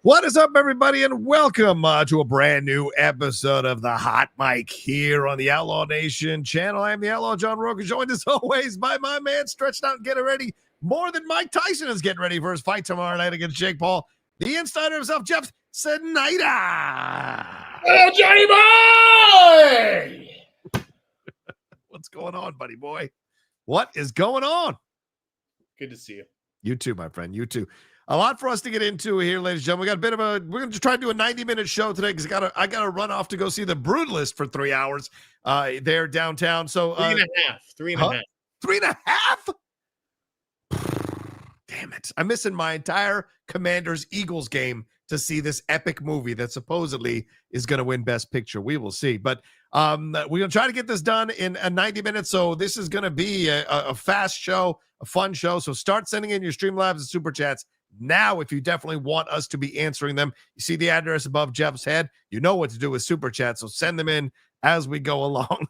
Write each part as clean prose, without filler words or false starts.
What is up, everybody, and welcome to a brand new episode of the Hot Mic here on the Outlaw Nation channel. I am the Outlaw John Rocha, joined as always by my man stretched out and getting ready more than Mike Tyson is getting ready for his fight tomorrow night against Jake Paul. The insider himself, Jeff Sneider. Hello, Johnny boy! What's going on, buddy boy? What is going on? Good to see you. You too, my friend. You too. A lot for us to get into here, ladies and gentlemen. We got a bit of we're going to try to do a 90-minute show today because I got to run off to go see the Brutalist for 3 hours there downtown. So 3 and a half. 3.5? Damn it. I'm missing my entire Commanders-Eagles game to see this epic movie that supposedly is going to win Best Picture. We will see. But we're going to try to get this done in 90 minutes. So this is going to be a fast show, a fun show. So start sending in your Streamlabs and Superchats now, if you definitely want us to be answering them. You see the address above Jeff's head. You know what to do with Super Chat, so send them in as we go along.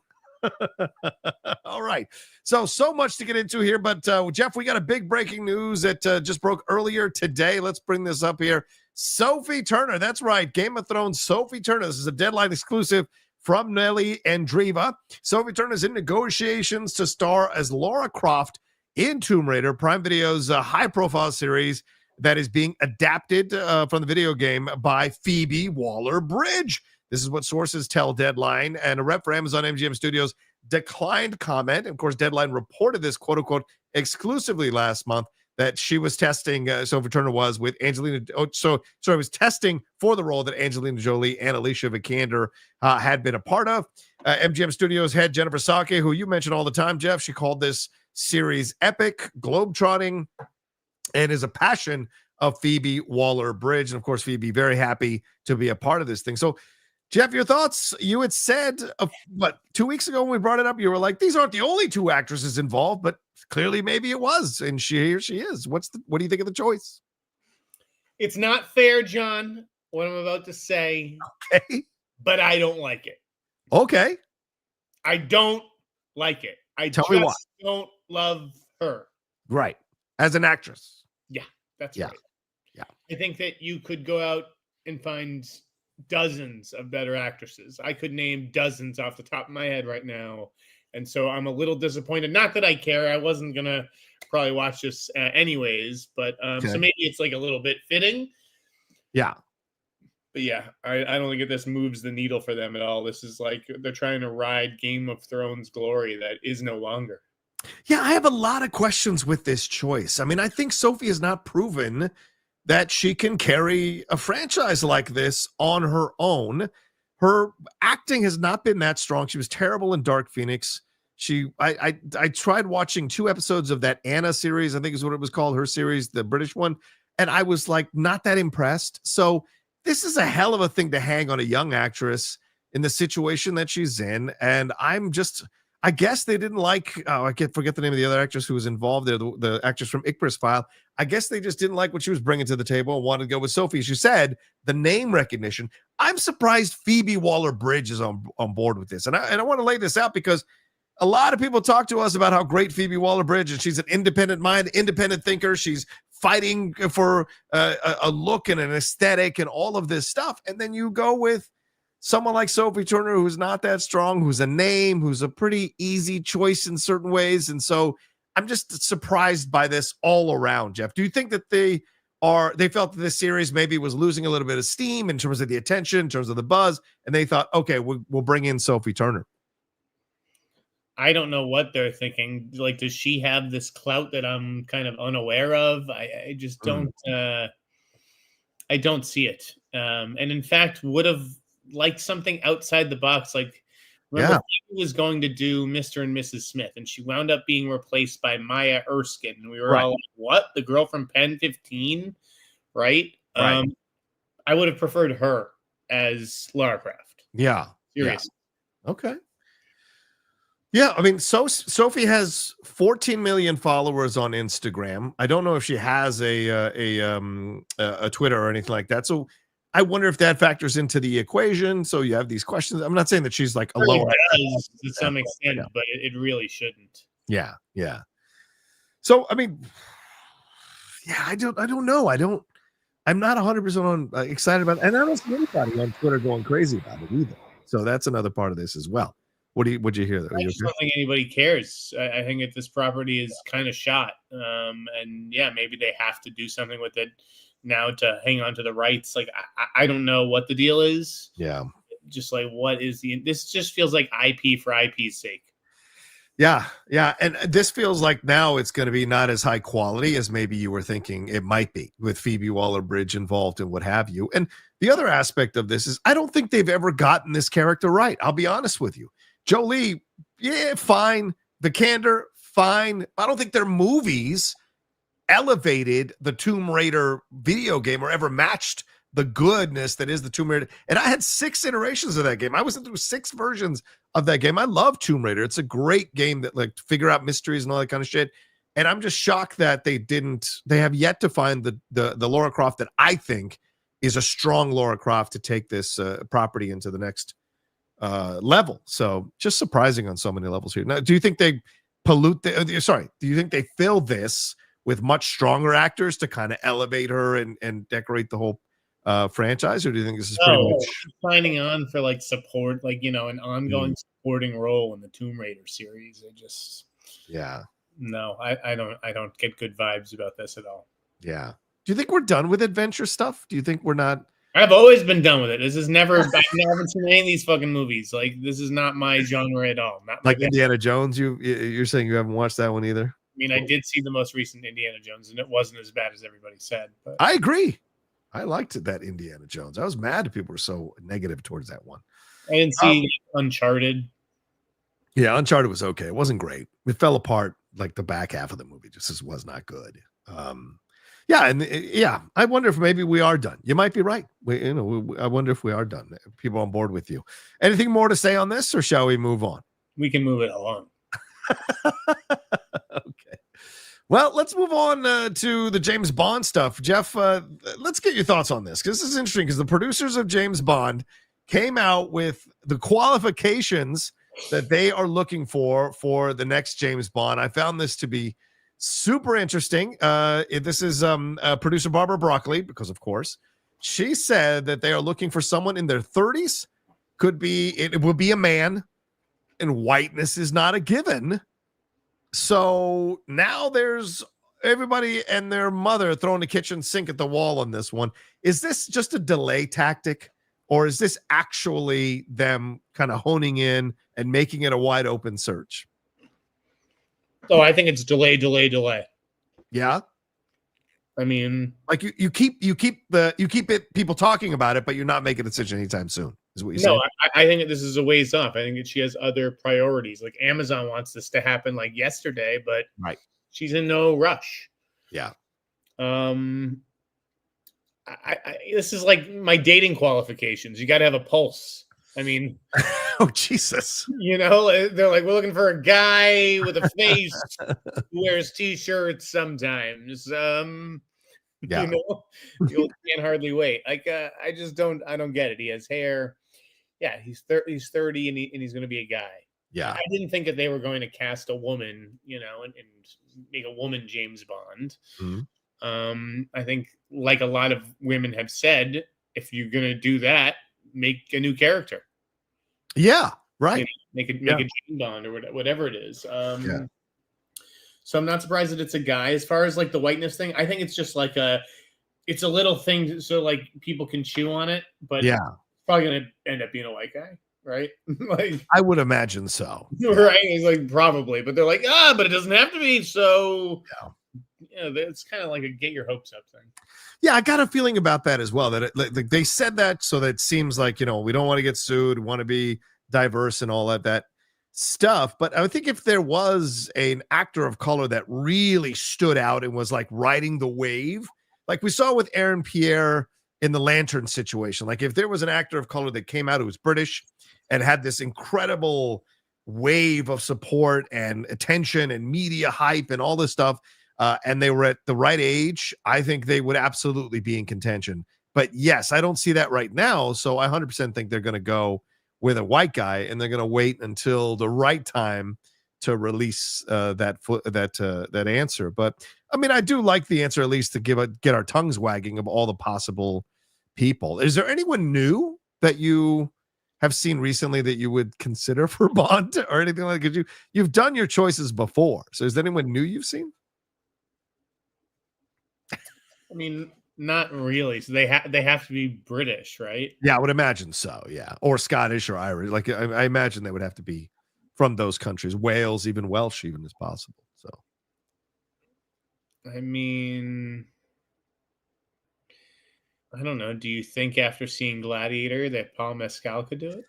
All right. So much to get into here, but Jeff, we got a big breaking news that just broke earlier today. Let's bring this up here. Sophie Turner, that's right, Game of Thrones Sophie Turner. This is a Deadline exclusive from Nelly and Driva. Sophie Turner is in negotiations to star as Lara Croft in Tomb Raider, Prime Video's high-profile series that is being adapted from the video game by Phoebe Waller-Bridge. This is what sources tell Deadline, and a rep for Amazon MGM Studios declined comment. Of course, Deadline reported this, quote-unquote, exclusively last month, that she was testing, Sophie Turner was, with Angelina. So it was testing for the role that Angelina Jolie and Alicia Vikander had been a part of. MGM Studios head Jennifer Sake, who you mention all the time, Jeff, she called this series epic, globetrotting, and is a passion of Phoebe Waller-Bridge. And of course, Phoebe very happy to be a part of this thing. So, Jeff, your thoughts? You had said, 2 weeks ago when we brought it up, you were like, these aren't the only two actresses involved, but clearly maybe it was. And here she is. What do you think of the choice? It's not fair, John, what I'm about to say. Okay. But I don't like it. Okay. I don't like it. I Tell me why. Don't love her. Right. As an actress. Yeah, that's yeah. right. Yeah. I think that you could go out and find dozens of better actresses. I could name dozens off the top of my head right now. And so I'm a little disappointed. Not that I care. I wasn't going to probably watch this anyways. But okay. So maybe it's like a little bit fitting. Yeah. But yeah, I don't think that this moves the needle for them at all. This is like they're trying to ride Game of Thrones glory that is no longer. Yeah, I have a lot of questions with this choice. I mean, I think Sophie has not proven that she can carry a franchise like this on her own. Her acting has not been that strong. She was terrible in Dark Phoenix. I tried watching 2 episodes of that Anna series, I think is what it was called, her series, the British one, and I was like not that impressed. So this is a hell of a thing to hang on a young actress in the situation that she's in, and I guess they didn't like, I forget the name of the other actress who was involved there, the actress from Icarus File. I guess they just didn't like what she was bringing to the table and wanted to go with Sophie. As you said, the name recognition. I'm surprised Phoebe Waller-Bridge is on board with this. And I want to lay this out because a lot of people talk to us about how great Phoebe Waller-Bridge is. She's an independent mind, independent thinker. She's fighting for a look and an aesthetic and all of this stuff. And then you go with someone like Sophie Turner, who's not that strong, who's a name, who's a pretty easy choice in certain ways. And so I'm just surprised by this all around, Jeff. Do you think that they felt that this series maybe was losing a little bit of steam in terms of the attention, in terms of the buzz, and they thought, okay, we'll bring in Sophie Turner? I don't know what they're thinking. Like, does she have this clout that I'm kind of unaware of? I just don't, I don't see it. And in fact, would have like something outside the box. Like, remember, Phoebe was going to do Mr. and Mrs. Smith, and she wound up being replaced by Maya Erskine. And we were all like, what? The girl from Pen 15? Right? I would have preferred her as Lara Croft. Yeah. Seriously. Yeah. Okay. Yeah, I mean, Sophie has 14 million followers on Instagram. I don't know if she has a Twitter or anything like that. So I wonder if that factors into the equation. So you have these questions. I'm not saying that she's like a lower to some extent, but it really shouldn't. Yeah, yeah. So I mean, yeah, I don't know. I'm not 100% excited about it. And I don't see anybody on Twitter going crazy about it either. So that's another part of this as well. What'd you hear? I just don't think anybody cares. I think that this property is kind of shot. And yeah, maybe they have to do something with it now to hang on to the rights. Like, I don't know what the deal is. Yeah. Just like, this just feels like IP for IP's sake. Yeah. And this feels like now it's going to be not as high quality as maybe you were thinking it might be, with Phoebe Waller-Bridge involved and what have you. And the other aspect of this is I don't think they've ever gotten this character right. I'll be honest with you. Jolie, yeah, fine. The Candor, fine. I don't think their movies elevated the Tomb Raider video game or ever matched the goodness that is the Tomb Raider. And I had 6 iterations of that game. I was through 6 versions of that game. I love Tomb Raider. It's a great game that like figure out mysteries and all that kind of shit. And I'm just shocked that they have yet to find the Lara Croft that I think is a strong Lara Croft to take this property into the next level. So just surprising on so many levels here. Now, do you think they do you think they fill this with much stronger actors to kind of elevate her and decorate the whole franchise, or do you think this is pretty much signing on for like support, like, you know, an ongoing supporting role in the Tomb Raider series? No, I don't get good vibes about this at all. Yeah. Do you think we're done with adventure stuff? Do you think we're not? I've always been done with it. This is never. I haven't seen any of these fucking movies. Like, this is not my genre at all. Not like Indiana Jones. You're saying you haven't watched that one either? I mean, I did see the most recent Indiana Jones, and it wasn't as bad as everybody said. But I agree. I liked that Indiana Jones. I was mad people were so negative towards that one. I didn't see Uncharted. Yeah, Uncharted was okay. It wasn't great. It fell apart like the back half of the movie. Just was not good. I wonder if maybe we are done. You might be right. I wonder if we are done. People on board with you. Anything more to say on this, or shall we move on? We can move it along. Okay. Well, let's move on to the James Bond stuff. Jeff, let's get your thoughts on this, because this is interesting, because the producers of James Bond came out with the qualifications that they are looking for the next James Bond. I found this to be super interesting. This is producer Barbara Broccoli, because of course she said that they are looking for someone in their 30s. It would be a man, and whiteness is not a given. So now there's everybody and their mother throwing the kitchen sink at the wall on this one. Is this just a delay tactic, or is this actually them kind of honing in and making it a wide open search? Oh, I think it's delay. Yeah. I mean, like you keep it people talking about it, but you're not making a decision anytime soon. Is what you say? No, I think that this is a ways off. I think that she has other priorities. Like, Amazon wants this to happen like yesterday, but right, she's in no rush. Yeah. This is like my dating qualifications. You got to have a pulse. I mean, oh Jesus! You know, they're like, we're looking for a guy with a face who wears t-shirts sometimes. Yeah. You know, you can't hardly wait. Like, I don't get it. He has hair. Yeah, he's 30, and he's going to be a guy. Yeah, I didn't think that they were going to cast a woman, you know, and make a woman James Bond. Mm-hmm. I think, like a lot of women have said, if you're going to do that, make a new character. Yeah, right. You know, make a James Bond or whatever it is. So I'm not surprised that it's a guy. As far as like the whiteness thing, I think it's just like it's a little thing so like people can chew on it, but yeah, it's probably gonna end up being a white guy, right? Like, I would imagine so. Right? It's like probably, but they're like, but it doesn't have to be. So yeah, it's kind of like a get your hopes up thing. Yeah, I got a feeling about that as well. That they said that so that it seems like, you know, we don't want to get sued, we want to be diverse and all that stuff. But I think if there was an actor of color that really stood out and was like riding the wave, like we saw with Aaron Pierre in the Lantern situation, like if there was an actor of color that came out who was British and had this incredible wave of support and attention and media hype and all this stuff, and they were at the right age, I think they would absolutely be in contention. But yes, I don't see that right now. So I 100% think they're going to go with a white guy, and they're going to wait until the right time to release that answer. But I mean, I do like the answer, at least to get our tongues wagging of all the possible people. Is there anyone new that you have seen recently that you would consider for Bond or anything like that? You've done your choices before. So is there anyone new you've seen? I mean, not really. So they have to be British, right? Yeah, I would imagine so. Yeah, or Scottish or Irish. Like I imagine they would have to be from those countries. Wales, even Welsh, even is possible. So, I mean, I don't know. Do you think after seeing Gladiator that Paul Mescal could do it?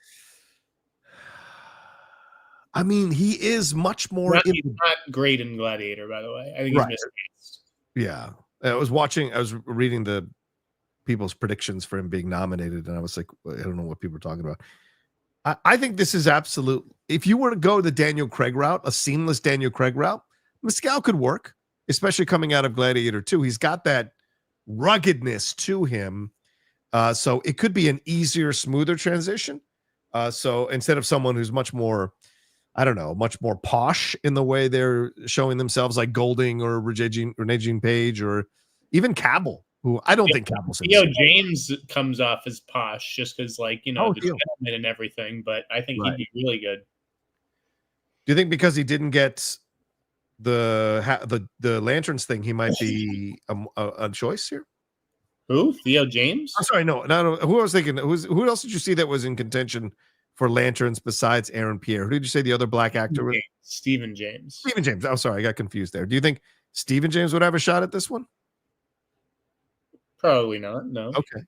I mean, he is much more. He's not great in Gladiator, by the way. I think Right. he's miscast. Yeah, I was reading the people's predictions for him being nominated, and I was like, I don't know what people are talking about. I think this is absolute. If you were to go the Daniel Craig route, a seamless Daniel Craig route, Mescal could work, especially coming out of Gladiator 2. He's got that ruggedness to him. So it could be an easier, smoother transition. So instead of someone who's much more, I don't know, much more posh in the way they're showing themselves, like Golding or Regine Page or even Cavill, who I don't think Cavill's in. James comes off as posh just because, like, the gentleman and everything, but I think he'd be really good. Do you think because he didn't get the lanterns thing, he might be a choice here? Who? Theo James? I'm sorry, no. Who I was thinking? Who else did you see that was in contention for lanterns besides Aaron Pierre? Who did you say the other black actor was? Stephen James. Stephen James. Oh, sorry, I got confused there. Do you think Stephen James would have a shot at this one? Probably not. No. Okay.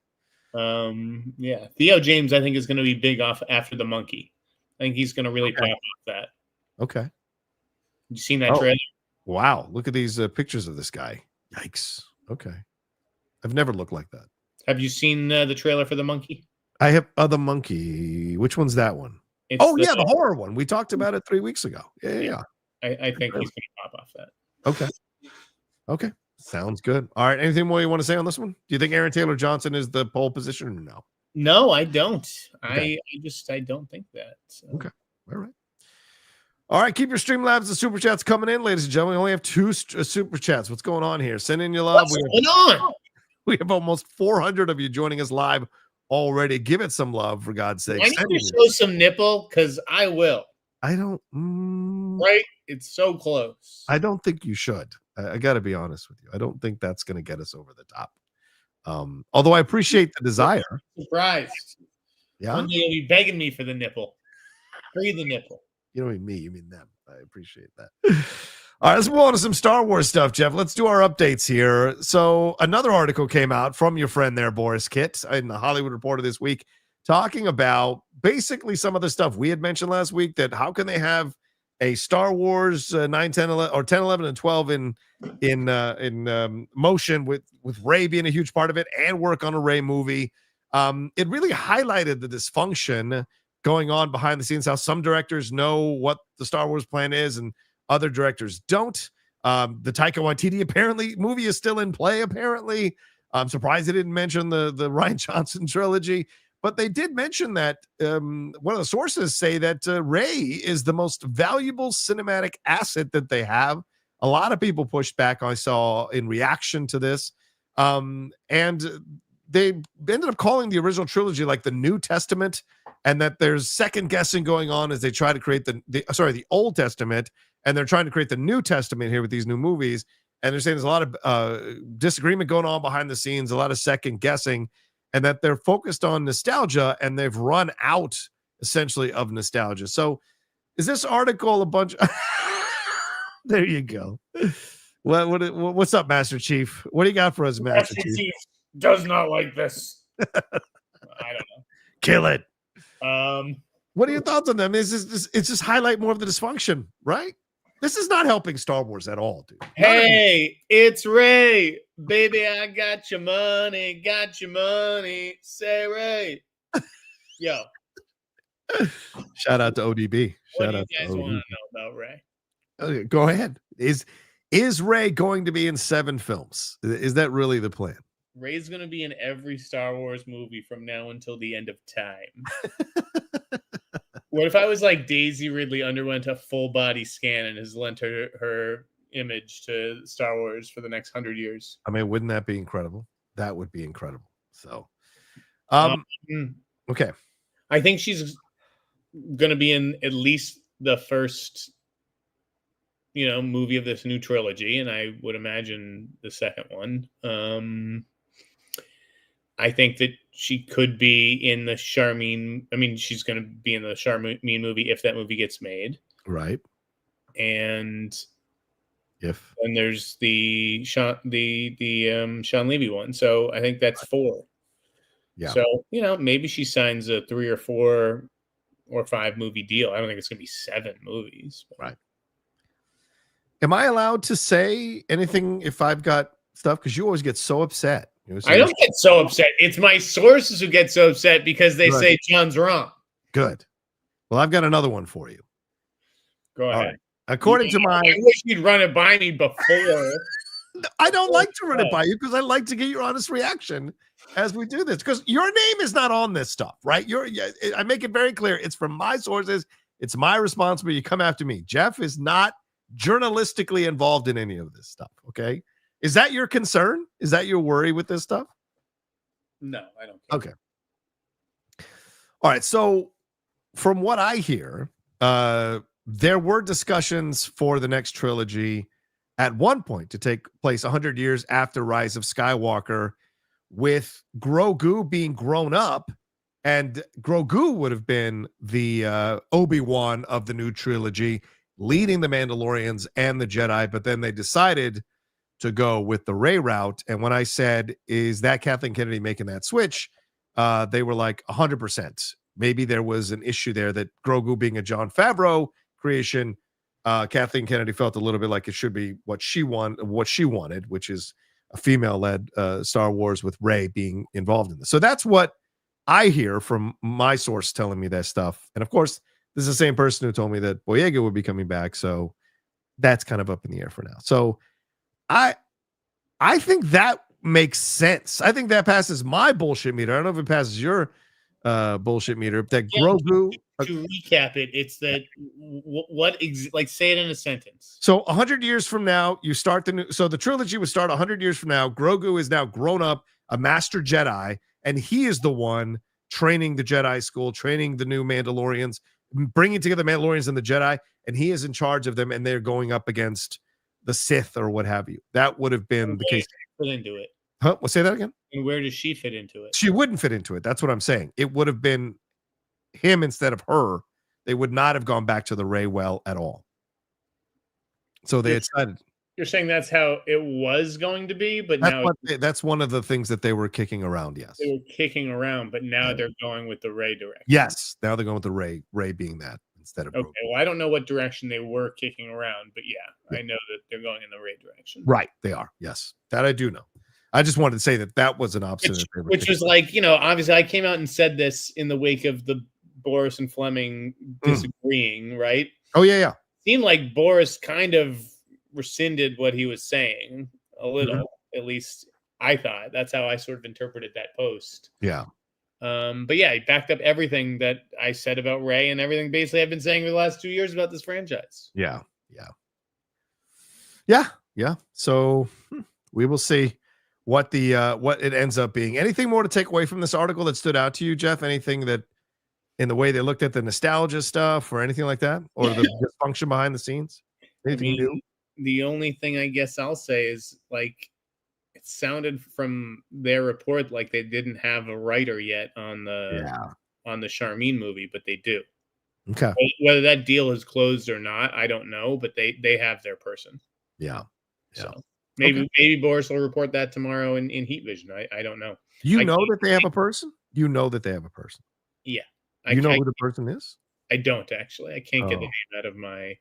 Yeah. Theo James, I think, is going to be big off after the monkey. I think he's going to really pop off that. Okay. You seen that trailer? Wow. Look at these pictures of this guy. Yikes. Okay. I've never looked like that. Have you seen the trailer for the monkey? I have the monkey. Which one's that one? The horror one. We talked about it 3 weeks ago. Yeah. I think he's going to pop off that. Okay. Sounds good. All right. Anything more you want to say on this one? Do you think Aaron Taylor Johnson is the pole position or no? No, I don't. Okay. I don't think that. So. Okay. All right. Keep your Streamlabs and Super Chats coming in, ladies and gentlemen. We only have 2 Super Chats. What's going on here? Send in your love. What's going on? We have almost 400 of you joining us live already. Give it some love, for God's sake. I need to show some nipple because I will. I don't. Right? It's so close. I don't think you should. I got to be honest with you. I don't think that's going to get us over the top. Although I appreciate the desire. Surprised. Yeah. One day you'll be begging me for the nipple. Free the nipple. You don't mean me, you mean them. I appreciate that. All right, let's move on to some Star Wars stuff, Jeff. Let's do our updates here. So another article came out from your friend there, Boris Kitt, in the Hollywood Reporter this week, talking about basically some of the stuff we had mentioned last week, that how can they have a Star Wars 9, 10, 11, or 10, 11, and 12 in motion with Rey being a huge part of it and work on a Rey movie. It really highlighted the dysfunction going on behind the scenes, how some directors know what the Star Wars plan is and other directors don't. The Taika Waititi movie is still in play, apparently. I'm surprised they didn't mention the Rian Johnson trilogy, but they did mention that one of the sources say that Rey is the most valuable cinematic asset that they have. A lot of people pushed back, I saw, in reaction to this. And they ended up calling the original trilogy like the New Testament, and that there's second guessing going on as they try to create the Old Testament, and they're trying to create the New Testament here with these new movies. And they're saying there's a lot of disagreement going on behind the scenes, a lot of second guessing, and that they're focused on nostalgia, and they've run out essentially of nostalgia. So is this article a bunch? There you go. What's up, Master Chief? What do you got for us, Master Chief? Does not like this. I don't know. Kill it. What are your Hmm. thoughts on them? It's just highlight more of the dysfunction, right? This is not helping Star Wars at all, dude. Hey, it's Rey. Baby, I got your money. Say Rey. Yo. Shout out to ODB. What do you guys want to know about Rey? Okay, go ahead. Is Rey going to be in 7 films? Is that really the plan? Rey's going to be in every Star Wars movie from now until the end of time. What if I was like Daisy Ridley underwent a full body scan and has lent her image to Star Wars for the next 100 years. I mean, wouldn't that be incredible? That would be incredible. So, okay. I think she's going to be in at least the first, movie of this new trilogy, and I would imagine the second one. I think that she could be in the Charmin. I mean, she's going to be in the Charmin movie if that movie gets made, right? And there's the Sean Levy one. So I think that's 4. Yeah. So maybe she signs a 3 or 4 or 5 movie deal. I don't think it's going to be 7 movies. But. Right. Am I allowed to say anything if I've got stuff? Because you always get so upset. I don't get so upset. It's my sources who get so upset because they say John's wrong. Good. Well, I've got another one for you. Go ahead. Right. According to my... I wish you'd run it by me before. I don't like to run it by you because I like to get your honest reaction as we do this. Because your name is not on this stuff, right? I make it very clear. It's from my sources. It's my responsibility. You come after me. Jeff is not journalistically involved in any of this stuff, okay? Is that your concern? Is that your worry with this stuff? No, I don't care. Okay. All right. So from what I hear, there were discussions for the next trilogy at one point to take place 100 years after Rise of Skywalker, with Grogu being grown up, and Grogu would have been the Obi-Wan of the new trilogy, leading the Mandalorians and the Jedi, but then they decided to go with the Rey route. And when I said, is that Kathleen Kennedy making that switch? They were like 100%. Maybe there was an issue there that Grogu being a Jon Favreau creation, Kathleen Kennedy felt a little bit like it should be what she wanted, which is a female-led Star Wars with Rey being involved in this. So that's what I hear from my source telling me that stuff. And of course, this is the same person who told me that Boyega would be coming back. So that's kind of up in the air for now. So I think that makes sense. I think that passes my bullshit meter. I don't know if it passes your bullshit meter. That Grogu. To recap it, it's that say it in a sentence. So 100 years from now, you start the trilogy would start 100 years from now. Grogu is now grown up, a master Jedi, and he is the one training the Jedi school, training the new Mandalorians, bringing together the Mandalorians and the Jedi, and he is in charge of them, and they're going up against the Sith or what have you. That would have been the case. Fit into it. Huh? Well, say that again. And where does she fit into it? She wouldn't fit into it. That's what I'm saying. It would have been him instead of her. They would not have gone back to the Rey well at all. So they decided. You're saying that's how it was going to be, but that's one of the things that they were kicking around. Yes, they were kicking around, but now they're going with the Rey direction. Yes, now they're going with the Rey being that instead of. Okay, well, I don't know what direction they were kicking around, but yeah, I know that they're going in the Rey direction. Right, they are. Yes, that I do know. I just wanted to say that was an option, which was like, obviously, I came out and said this in the wake of the Boris and Fleming disagreeing, right? Oh yeah. Seemed like Boris kind of rescinded what he was saying a little, at least I thought. That's how I sort of interpreted that post. Yeah. But yeah, he backed up everything that I said about Rey and everything basically I've been saying for the last 2 years about this franchise. Yeah. So we will see what what it ends up being. Anything more to take away from this article that stood out to you, Jeff? Anything that in the way they looked at the nostalgia stuff or anything like that, or the dysfunction behind the scenes? Anything new? The only thing I guess I'll say is like it sounded from their report like they didn't have a writer yet on the Charmin movie, but they do. Okay. Whether that deal is closed or not, I don't know, but they have their person. Yeah. So maybe Boris will report that tomorrow in Heat Vision. I don't know. You know that they have a person? You know that they have a person? Yeah. You know who the person is? I don't actually. I can't get the name out of my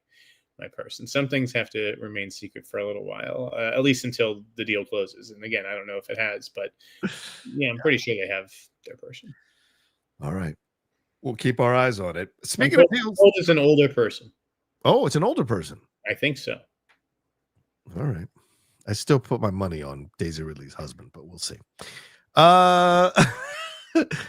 person. Some things have to remain secret for a little while, at least until the deal closes. And again, I don't know if it has, but yeah, I'm pretty sure they have their person. All right. We'll keep our eyes on it. Speaking of deals, it's an older person. Oh, it's an older person. I think so. All right. I still put my money on Daisy Ridley's husband, but we'll see.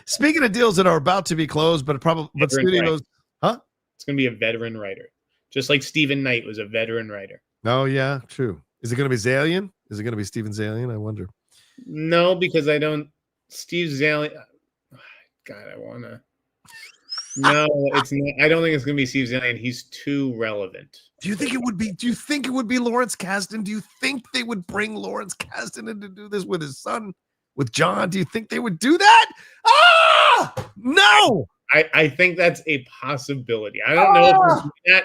Speaking of deals that are about to be closed, but studios, It's going to be a veteran writer, just like Stephen Knight was a veteran writer. Oh yeah, true. Is it going to be Zalian? Is it going to be Steven Zalian? I wonder. No, because I don't. Steve Zalian. God, I wanna. No, it's not. I don't think it's gonna be Steve Zalian. He's too relevant. Do you think it would be? Do you think it would be Lawrence Kasdan? Do you think they would bring Lawrence Kasdan in to do this with his son, with John? Do you think they would do that? Ah, no. I think that's a possibility. I don't know if he's doing that.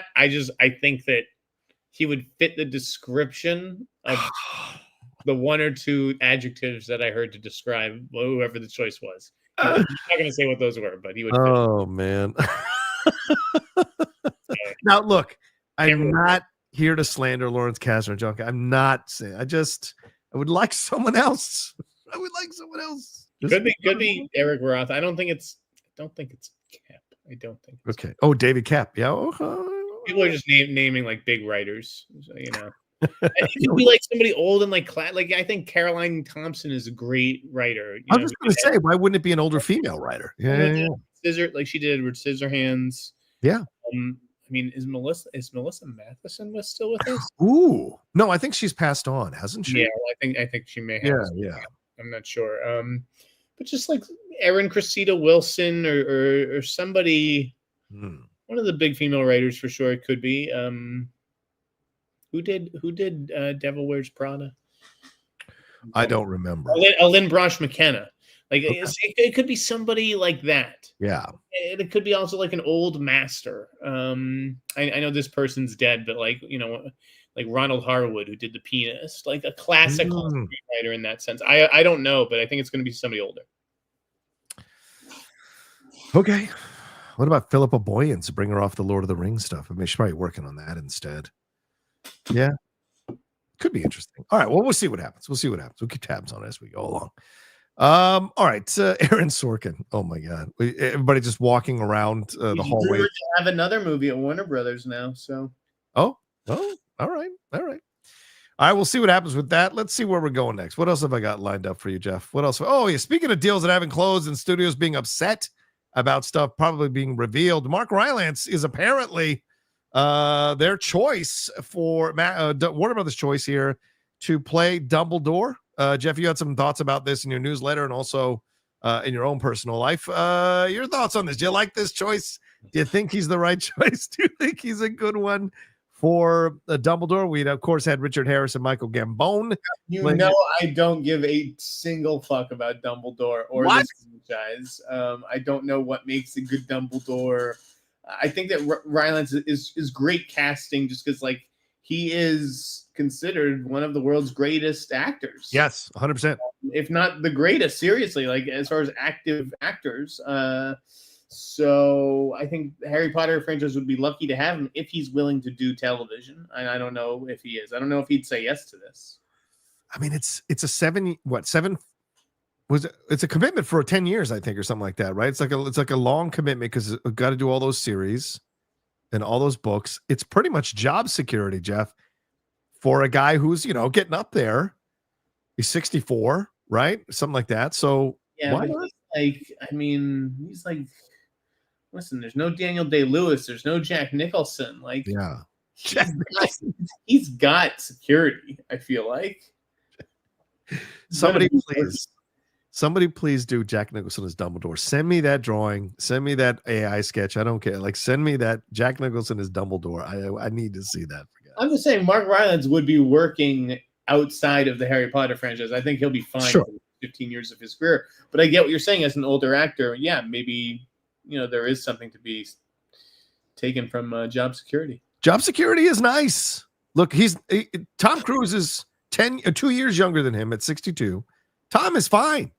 I think that he would fit the description of the one or two adjectives that I heard to describe whoever the choice was. I'm not going to say what those were, but he would. Oh man. Now look, I'm not here to slander Lawrence Kasdan or John. I'm not saying. I would like someone else. I would like someone else. Could be Eric Roth. I don't think it's Cap. I don't think. Okay. Oh, David Cap. Yeah. People are just naming like big writers. So, you know, it could be like somebody old and like I think Caroline Thompson is a great writer. I was just going to say, why wouldn't it be an older female writer? Yeah. Scissor, like she did Edward Scissorhands. Yeah. I mean, is Melissa Matheson still with us? Ooh, no, I think she's passed on, hasn't she? Yeah, well, I think she may have. Yeah. I'm not sure. But just like Erin Cressida Wilson or somebody, one of the big female writers for sure. It could be. Who did Devil Wears Prada? I don't remember. Lynn Brosh McKenna. Like it could be somebody like that. Yeah. It could be also like an old master. I know this person's dead, but like, you know, like Ronald Harwood, who did The Pianist, like a classical screenwriter in that sense. I don't know, but I think it's going to be somebody older. Okay. What about Philippa Boyens to bring her off the Lord of the Rings stuff? I mean, she's probably working on that instead. Yeah. Could be interesting. All right. Well, we'll see what happens. We'll keep tabs on it as we go along. All right. Aaron Sorkin. Oh my God. Everybody just walking around the hallway. We have another movie at Warner Brothers now. So. Oh, all right. All right. We'll see what happens with that. Let's see where we're going next. What else have I got lined up for you, Jeff? What else? Oh, yeah. Speaking of deals that haven't closed and studios being upset about stuff probably being revealed, Mark Rylance is apparently their choice for Warner Brothers' choice here to play Dumbledore. Jeff, you had some thoughts about this in your newsletter and also in your own personal life. Your thoughts on this? Do you like this choice? Do you think he's the right choice? Do you think he's a good one for Dumbledore? We, of course, had Richard Harris and Michael Gambon. I don't give a single fuck about Dumbledore or this franchise. I don't know what makes a good Dumbledore. I think that Rylance is great casting just because, like, he is considered one of the world's greatest actors. Yes, 100%. If not the greatest, seriously, like as far as active actors. So I think the Harry Potter franchise would be lucky to have him if he's willing to do television. And I don't know if he is. I don't know if he'd say yes to this. I mean, it's a it's a commitment for 10 years, I think, or something like that, right? It's like a long commitment because we've got to do all those series and all those books. It's pretty much job security, Jeff, for a guy who's, you know, getting up there. He's 64, right? Something like that. So yeah, but he's like, listen, there's no Daniel Day-Lewis, there's no Jack Nicholson. Like, yeah, he's got security, I feel like. Somebody please do Jack Nicholson as Dumbledore. Send me that drawing. Send me that AI sketch. I don't care. Like, send me that Jack Nicholson as Dumbledore. I need to see that. I'm just saying Mark Rylance would be working outside of the Harry Potter franchise. I think he'll be fine for 15 years of his career. But I get what you're saying as an older actor. Yeah, maybe, you know, there is something to be taken from job security. Job security is nice. Look, Tom Cruise is 2 years younger than him at 62. Tom is fine.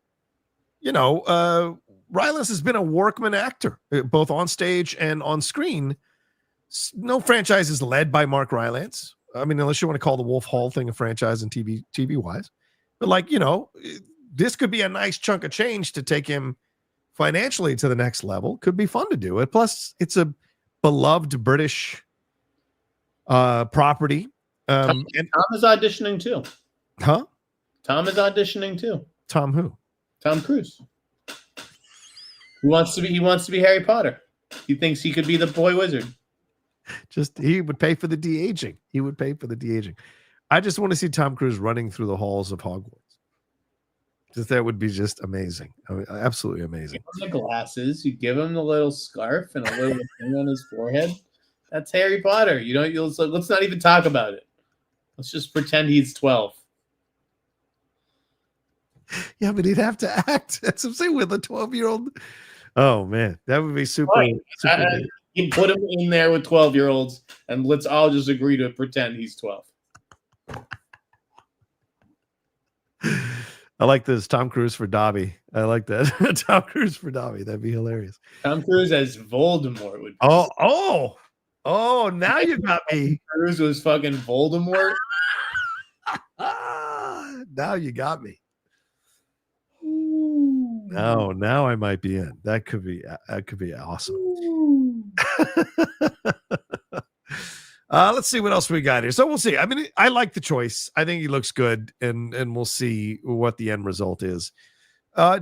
You know, Rylance has been a workman actor, both on stage and on screen. No franchise is led by Mark Rylance. I mean, unless you want to call the Wolf Hall thing a franchise and TV wise. But, like, you know, this could be a nice chunk of change to take him financially to the next level. Could be fun to do it. Plus, it's a beloved British property. And Tom is auditioning too. Huh? Tom is auditioning too. Tom who? Tom Cruise. He wants to be Harry Potter. He thinks he could be the boy wizard. Just he would pay for the de-aging. He would pay for the de-aging. I just want to see Tom Cruise running through the halls of Hogwarts. Just that would be just amazing. I mean, absolutely amazing. Give him the glasses. You give him the little scarf and a little thing on his forehead. That's Harry Potter. Let's not even talk about it. Let's just pretend he's 12. Yeah, but he'd have to act. That's what I'm saying with a 12-year-old. Oh man, that would be super. Right. You put him in there with 12-year-olds, and let's all just agree to pretend he's 12. I like this. Tom Cruise for Dobby. I like that. Tom Cruise for Dobby. That'd be hilarious. Tom Cruise as Voldemort would be. Oh, now you got me. Cruise was fucking Voldemort. Now you got me. Now I might be in. That could be awesome. Let's see what else we got here. So we'll see. I mean, I like the choice. I think he looks good, and we'll see what the end result is.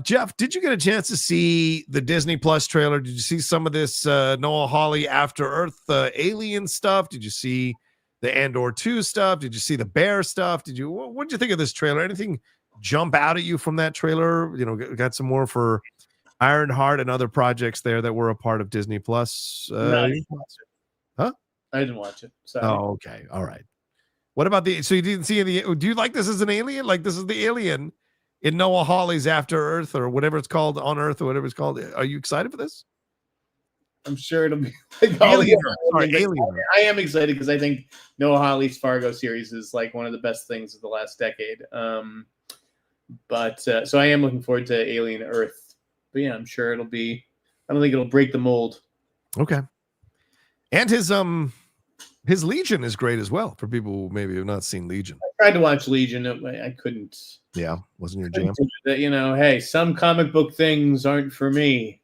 Jeff, did you get a chance to see the Disney Plus trailer? Did you see some of this Noah Hawley After Earth alien stuff? Did you see the Andor 2 stuff? Did you see the Bear stuff? What did you think of this trailer? Anything jump out at you from that trailer? You know, got some more for Ironheart and other projects there that were a part of Disney Plus. Huh? I didn't watch it. Sorry. Oh, okay. All right. What about so you didn't see any? Do you like this as an alien? Like this is the alien in Noah Hawley's After Earth or whatever it's called, On Earth or whatever it's called. Are you excited for this? I'm sure it'll be like Alien. Sorry, Alien. I am excited because I think Noah Hawley's Fargo series is like one of the best things of the last decade. So I am looking forward to Alien Earth. But yeah, I'm sure it'll be. I don't think it'll break the mold. Okay. And his Legion is great as well for people who maybe have not seen Legion. I tried to watch Legion. I couldn't. Yeah, wasn't your jam. Hey, some comic book things aren't for me.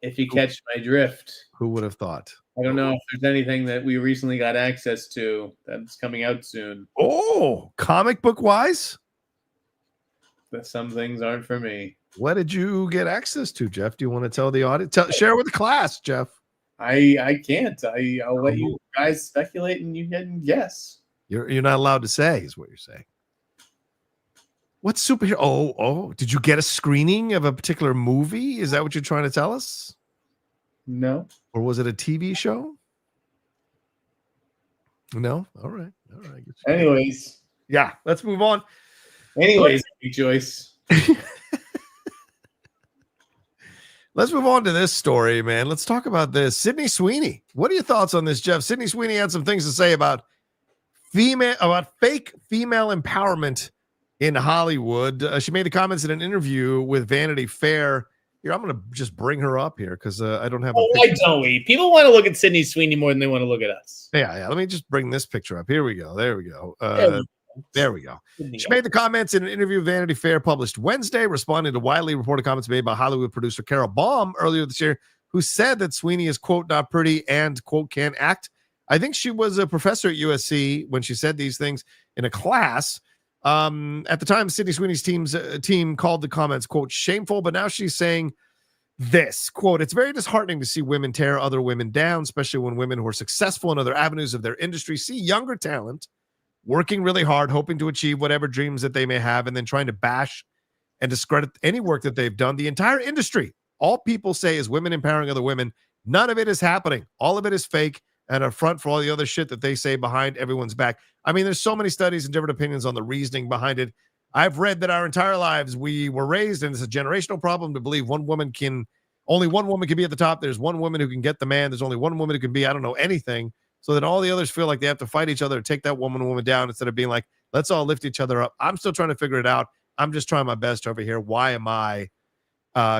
If you catch my drift. Who would have thought? I don't know if there's anything that we recently got access to that's coming out soon. Oh, comic book wise? But some things aren't for me. What did you get access to, Jeff? Do you want to tell the audience? Share with the class, Jeff. I can't. I'll let you guys speculate and you can guess. You're not allowed to say, is what you're saying. What superhero? Oh, did you get a screening of a particular movie? Is that what you're trying to tell us? No. Or was it a TV show? No? All right. Anyways. Yeah, let's move on. Anyways, Joyce. Let's move on to this story, man. Let's talk about this. Syndey Sweeney. What are your thoughts on this, Jeff? Syndey Sweeney had some things to say about fake female empowerment in Hollywood. She made the comments in an interview with Vanity Fair. Here, I'm going to just bring her up here because I don't have. Why don't we? People want to look at Syndey Sweeney more than they want to look at us. Yeah. Let me just bring this picture up. Here we go. There we go. There we go. She made the comments in an interview with Vanity Fair published Wednesday, responding to widely reported comments made by Hollywood producer Carol Baum earlier this year, who said that Sweeney is, quote, not pretty and, quote, can't act. I think she was a professor at USC when she said these things in a class. At the time, Syndey Sweeney's team called the comments, quote, shameful, but now she's saying this, quote, it's very disheartening to see women tear other women down, especially when women who are successful in other avenues of their industry see younger talent working really hard, hoping to achieve whatever dreams that they may have, and then trying to bash and discredit any work that they've done. The entire industry, all people say is women empowering other women. None of it is happening. All of it is fake and a front for all the other shit that they say behind everyone's back. I mean, there's so many studies and different opinions on the reasoning behind it. I've read that our entire lives we were raised, and it's a generational problem to believe only one woman can be at the top. There's one woman who can get the man. There's only one woman who can be, I don't know, anything. So that all the others feel like they have to fight each other to take that woman down instead of being like, let's all lift each other up. I'm still trying to figure it out. I'm just trying my best over here. Why am I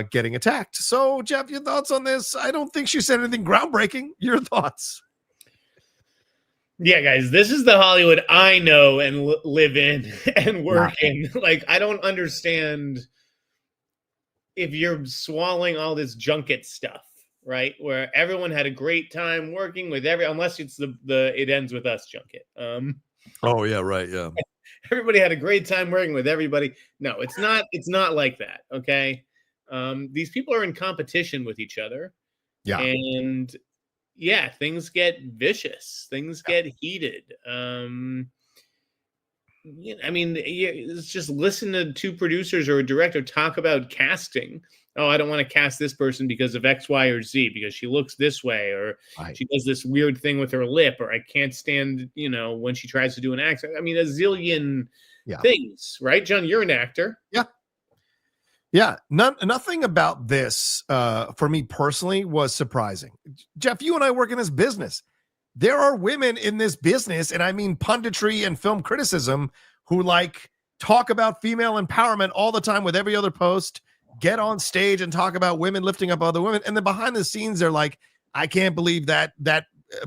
getting attacked? So, Jeff, your thoughts on this? I don't think she said anything groundbreaking. Your thoughts? Yeah, guys, this is the Hollywood I know and live in and work in. Like, I don't understand if you're swallowing all this junket stuff. Right, where everyone had a great time working with unless it's the it ends with us junket. Oh yeah, right, yeah. Everybody had a great time working with everybody. No, it's not. It's not like that. Okay, these people are in competition with each other. Yeah, and yeah, things get vicious, things get heated. I mean, it's just listen to two producers or a director talk about casting. Oh, I don't want to cast this person because of X, Y, or Z, because she looks this way, or she does this weird thing with her lip, or I can't stand, when she tries to do an accent. I mean, a zillion things, right? John, you're an actor. Yeah. Yeah. Nothing about this, for me personally, was surprising. Jeff, you and I work in this business. There are women in this business, and I mean punditry and film criticism, who talk about female empowerment all the time with every other post, get on stage and talk about women lifting up other women. And then behind the scenes, they're like, I can't believe that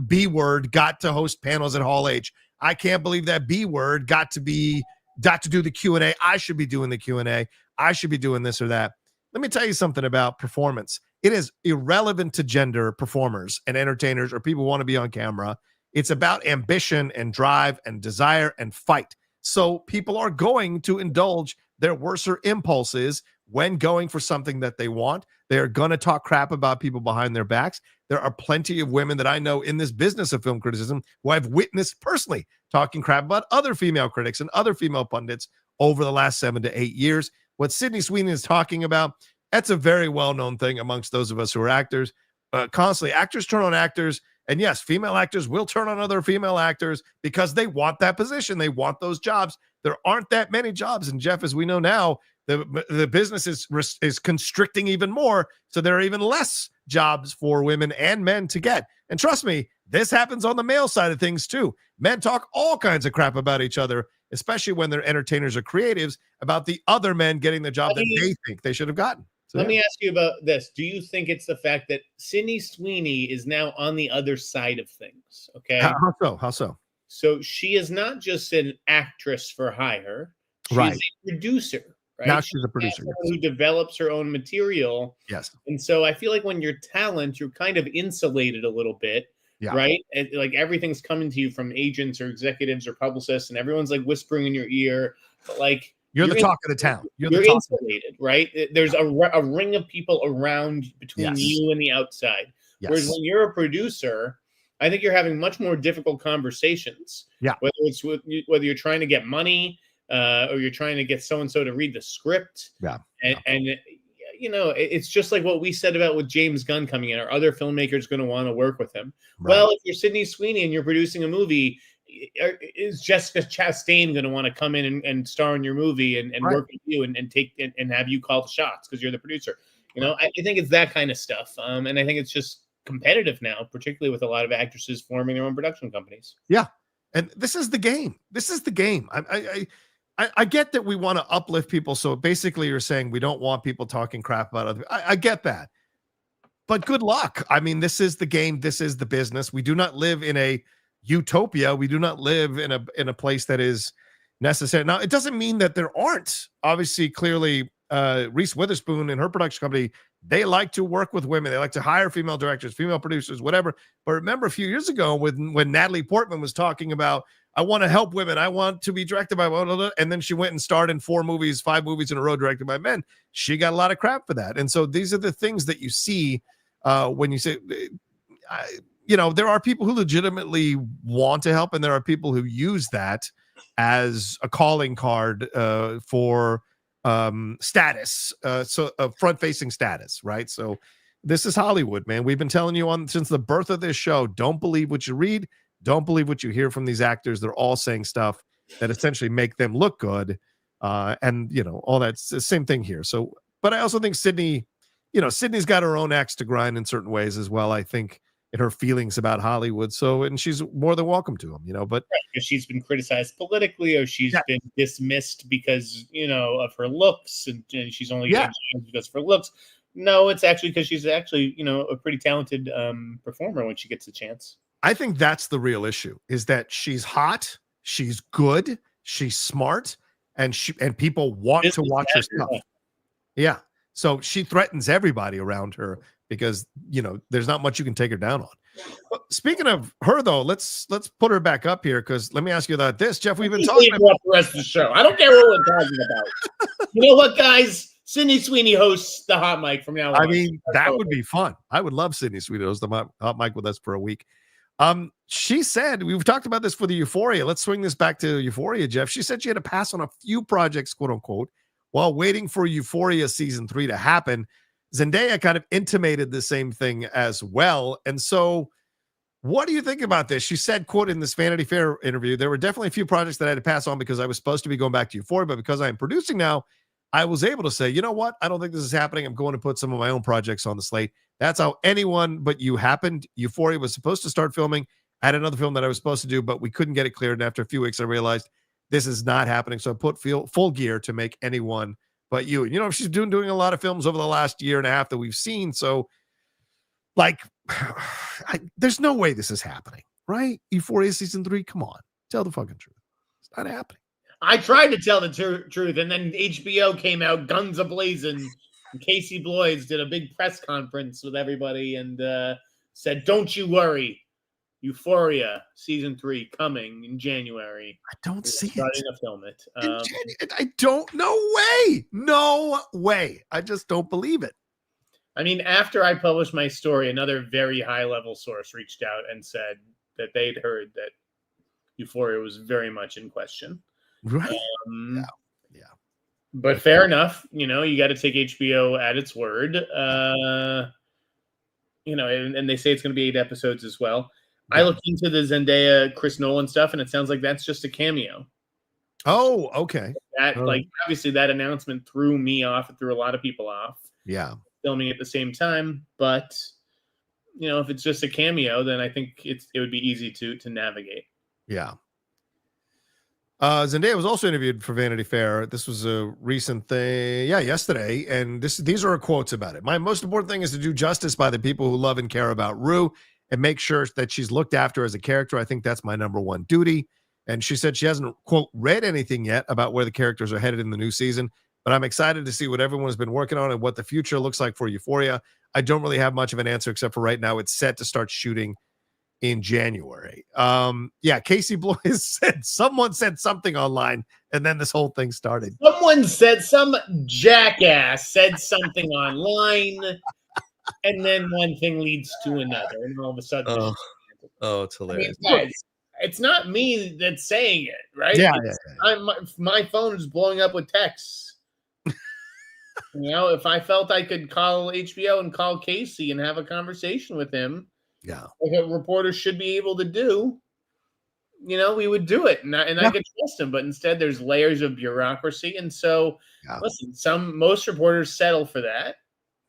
B word got to host panels at Hall H. I can't believe that B word got to do the Q&A. I should be doing the Q&A. I should be doing this or that. Let me tell you something about performance. It is irrelevant to gender, performers and entertainers or people who want to be on camera. It's about ambition and drive and desire and fight. So people are going to indulge their worser impulses when going for something that they want. They're going to talk crap about people behind their backs. There are plenty of women that I know in this business of film criticism who I've witnessed personally talking crap about other female critics and other female pundits over the last 7 to 8 years. What Syndey Sweeney is talking about, that's a very well-known thing amongst those of us who are actors. Constantly, actors turn on actors. And yes, female actors will turn on other female actors because they want that position. They want those jobs. There aren't that many jobs. And Jeff, as we know now, the business is constricting even more. So there are even less jobs for women and men to get. And trust me, this happens on the male side of things too. Men talk all kinds of crap about each other, especially when they're entertainers or creatives, about the other men getting the job that they think they should have gotten. So, let me ask you about this. Do you think it's the fact that Syndey Sweeney is now on the other side of things? Okay. How so? So she is not just an actress for hire. She's a producer. Right? Now she's a producer who develops her own material. Yes. And so I feel like when you're talent, you're kind of insulated a little bit. Yeah. Right. And everything's coming to you from agents or executives or publicists, and everyone's whispering in your ear. But you're the talk of the town. You're insulated, right? There's a ring of people around between you and the outside. Yes. Whereas when you're a producer, I think you're having much more difficult conversations. Yeah. Whether you're trying to get money or you're trying to get so-and-so to read the script. Yeah. And it's just like what we said about with James Gunn coming in. Are other filmmakers going to want to work with him? Right. Well, if you're Syndey Sweeney and you're producing a movie, is Jessica Chastain going to want to come in and star in your movie and work with you and take and have you call the shots because you're the producer? I think it's that kind of stuff. And I think it's just competitive now, particularly with a lot of actresses forming their own production companies. Yeah. And this is the game. I get that we want to uplift people. So basically you're saying we don't want people talking crap about other. I get that. But good luck. I mean, this is the game. This is the business. We do not live in a utopia. We do not live in a place that is necessary. Now, it doesn't mean that there aren't. Obviously, clearly, Reese Witherspoon and her production company, they like to work with women. They like to hire female directors, female producers, whatever. But remember a few years ago when Natalie Portman was talking about, I want to help women. I want to be directed by women. And then she went and starred in 5 movies in a row directed by men. She got a lot of crap for that. And so these are the things that you see when you say, there are people who legitimately want to help, and there are people who use that as a calling card for status, front-facing status, right? So this is Hollywood, man. We've been telling you since the birth of this show, don't believe what you read. Don't believe what you hear from these actors. They're all saying stuff that essentially make them look good. And, all that's the same thing here. So, but I also think Syndey's got her own axe to grind in certain ways as well, I think, in her feelings about Hollywood. So, and she's more than welcome to them, but because she's been criticized politically or she's been dismissed because, of her looks and she's only getting because of her looks. No, it's actually because she's actually, a pretty talented performer when she gets a chance. I think that's the real issue, is that she's hot, she's good, she's smart, and people want to watch her stuff. Yeah. So she threatens everybody around her because, there's not much you can take her down on. But speaking of her, though, let's put her back up here, because let me ask you about this, Jeff. We've been talking about the rest of the show. I don't care what we're talking about. You know what, guys? Syndey Sweeney hosts the hot mic from now on. I mean, that would be fun. I would love Syndey Sweeney to host the hot mic with us for a week. She said, we've talked about this for the Euphoria. Let's swing this back to Euphoria, Jeff. She said she had to pass on a few projects, quote unquote, while waiting for Euphoria season 3 to happen. Zendaya kind of intimated the same thing as well. And so what do you think about this? She said, quote, in this Vanity Fair interview, there were definitely a few projects that I had to pass on because I was supposed to be going back to Euphoria, but because I am producing now, I was able to say, you know what? I don't think this is happening. I'm going to put some of my own projects on the slate. That's how anyone but you happened. Euphoria was supposed to start filming. I had another film that I was supposed to do, but we couldn't get it cleared. And after a few weeks, I realized this is not happening. So I put full gear to make anyone but you. You know, she's doing a lot of films over the last year and a half that we've seen. So, like, there's no way this is happening, right? Euphoria season 3, come on. Tell the fucking truth. It's not happening. I tried to tell the truth, and then HBO came out guns a-blazing. Casey Bloys did a big press conference with everybody and said, don't you worry. Euphoria season 3 coming in January. I don't see it. Starting to film it. I don't. No way. No way. I just don't believe it. I mean, after I published my story, another very high-level source reached out and said that they'd heard that Euphoria was very much in question. Right. Yeah. But fair enough. You know, you got to take HBO at its word. You know, and they say it's going to be 8 episodes as well. Yeah. I looked into the Zendaya, Chris Nolan stuff, and it sounds like that's just a cameo. Oh, okay. Like, obviously, that announcement threw me off. It threw a lot of people off. Yeah. Filming at the same time. But, you know, if it's just a cameo, then I think it would be easy to navigate. Yeah. Zendaya was also interviewed for Vanity Fair. This was a recent thing. Yeah, yesterday. And these are her quotes about it. My most important thing is to do justice by the people who love and care about Rue and make sure that she's looked after as a character. I think that's my number one duty. And she said she hasn't, quote, read anything yet about where the characters are headed in the new season, but I'm excited to see what everyone has been working on and what the future looks like for Euphoria. I don't really have much of an answer except for right now it's set to start shooting in January. Yeah, Casey Bloys said someone said something online, and then this whole thing started. Someone said, some jackass said something online, and then one thing leads to another, and all of a sudden, it's hilarious. I mean, guys, it's not me that's saying it, right? Yeah. My phone is blowing up with texts. You know, if I felt I could call HBO and call Casey and have a conversation with him, yeah, like a reporter should be able to do, you know, we would do it, and I could trust him. But instead, there's layers of bureaucracy, and so listen, most reporters settle for that,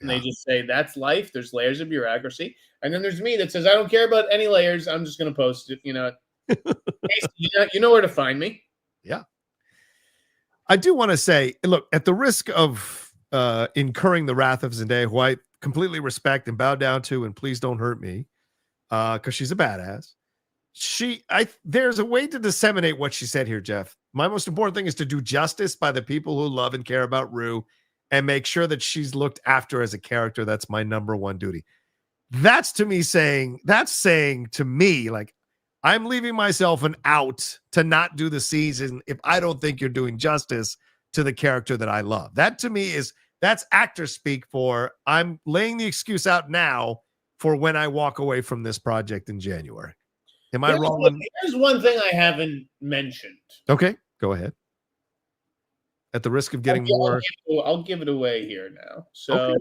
and they just say that's life. There's layers of bureaucracy, and then there's me that says I don't care about any layers. I'm just going to post it. You know, you know where to find me. Yeah, I do want to say, look, at the risk of incurring the wrath of Zendaya, who I completely respect and bow down to, and please don't hurt me. Because she's a badass. There's a way to disseminate what she said here, Jeff. My most important thing is to do justice by the people who love and care about Rue and make sure that she's looked after as a character. That's my number one duty. That's saying to me, like, I'm leaving myself an out to not do the season if I don't think you're doing justice to the character that I love. That to me that's actor speak for I'm laying the excuse out now for when I walk away from this project in January. Am I wrong? There's one thing I haven't mentioned. Okay, go ahead. At the risk of getting more. I'll give it away here now. So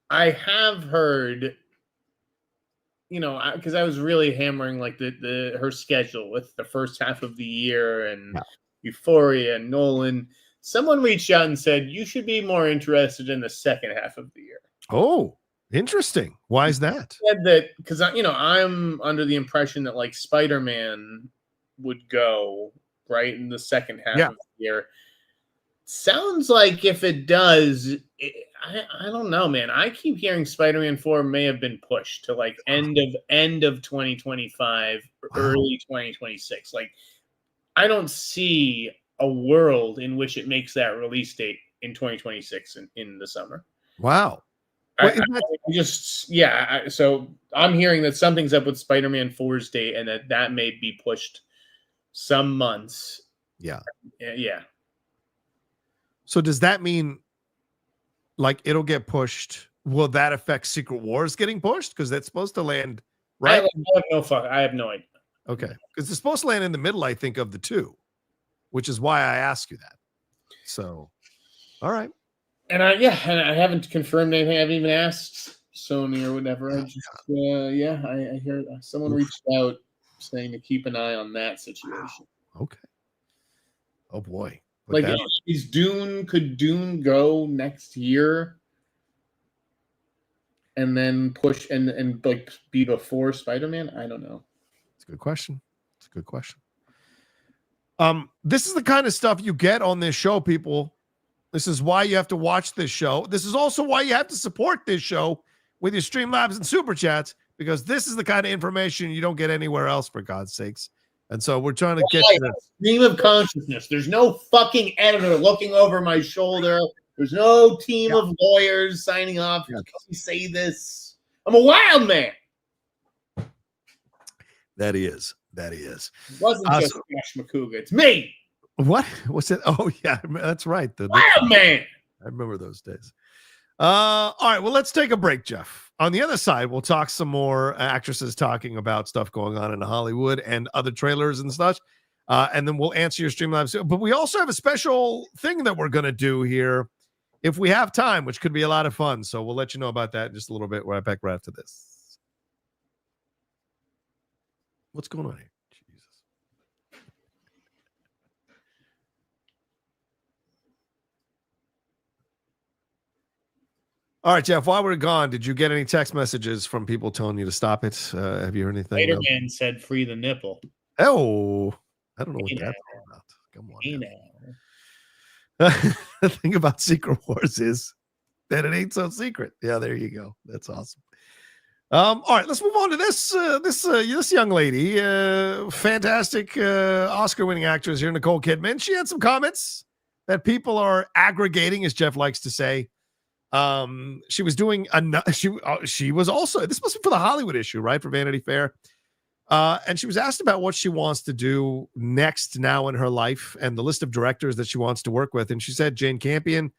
I have heard, you know, because I was really hammering like her schedule with the first half of the year and Euphoria and Nolan. Someone reached out and said, you should be more interested in the second half of the year. Oh, interesting. Why is that? Said that because I'm under the impression that like Spider-Man would go right in the second half of the year. Sounds like if it does, I don't know, man. I keep hearing Spider-Man 4 may have been pushed to like end of 2025, early 2026. Like, I don't see a world in which it makes that release date in 2026 in the summer. Wow. So I'm hearing that something's up with Spider-Man 4's date and that may be pushed some months. Yeah. Yeah. So does that mean like it'll get pushed. Will that affect Secret Wars getting pushed? Because that's supposed to land right. I have no idea. Okay, because it's supposed to land in the middle, I think, of the two, which is why I ask you that. So, all right. And I haven't confirmed anything. I haven't even asked Sony or whatever. I just, I hear someone reached out saying to keep an eye on that situation. Wow. Okay. Oh boy. Like, could Dune go next year and then push and like be before Spider-Man? I don't know. It's a good question. This is the kind of stuff you get on this show, people. This is why you have to watch this show. This is also why you have to support this show with your Streamlabs and Superchats, because this is the kind of information you don't get anywhere else, for God's sakes. And so we're trying to get to this. Stream of consciousness. There's no fucking editor looking over my shoulder. There's no team of lawyers signing off. Let me say this. I'm a wild man. That he is. It wasn't just Josh McCouga. It's me. What? What's it? Oh, yeah, that's right. Wild man. I remember those days. All right, well, let's take a break, Jeff. On the other side, we'll talk some more actresses talking about stuff going on in Hollywood and other trailers and such. And then we'll answer your Streamlabs. But we also have a special thing that we're going to do here if we have time, which could be a lot of fun. So we'll let you know about that in just a little bit. We're back right after this. What's going on here? Jesus. All right, Jeff, while we're gone, did you get any text messages from people telling you to stop it? Have you heard anything? Spider-Man said free the nipple. Oh, I don't know what that's all about. Come on. The thing about Secret Wars is that it ain't so secret. Yeah, there you go. That's awesome. All right, let's move on to this young lady, fantastic Oscar-winning actress here, Nicole Kidman. She had some comments that people are aggregating, as Jeff likes to say. She was doing she was also, this must be for the Hollywood issue, right, for Vanity Fair. And she was asked about what she wants to do next now in her life and the list of directors that she wants to work with. And she said Jane Campion,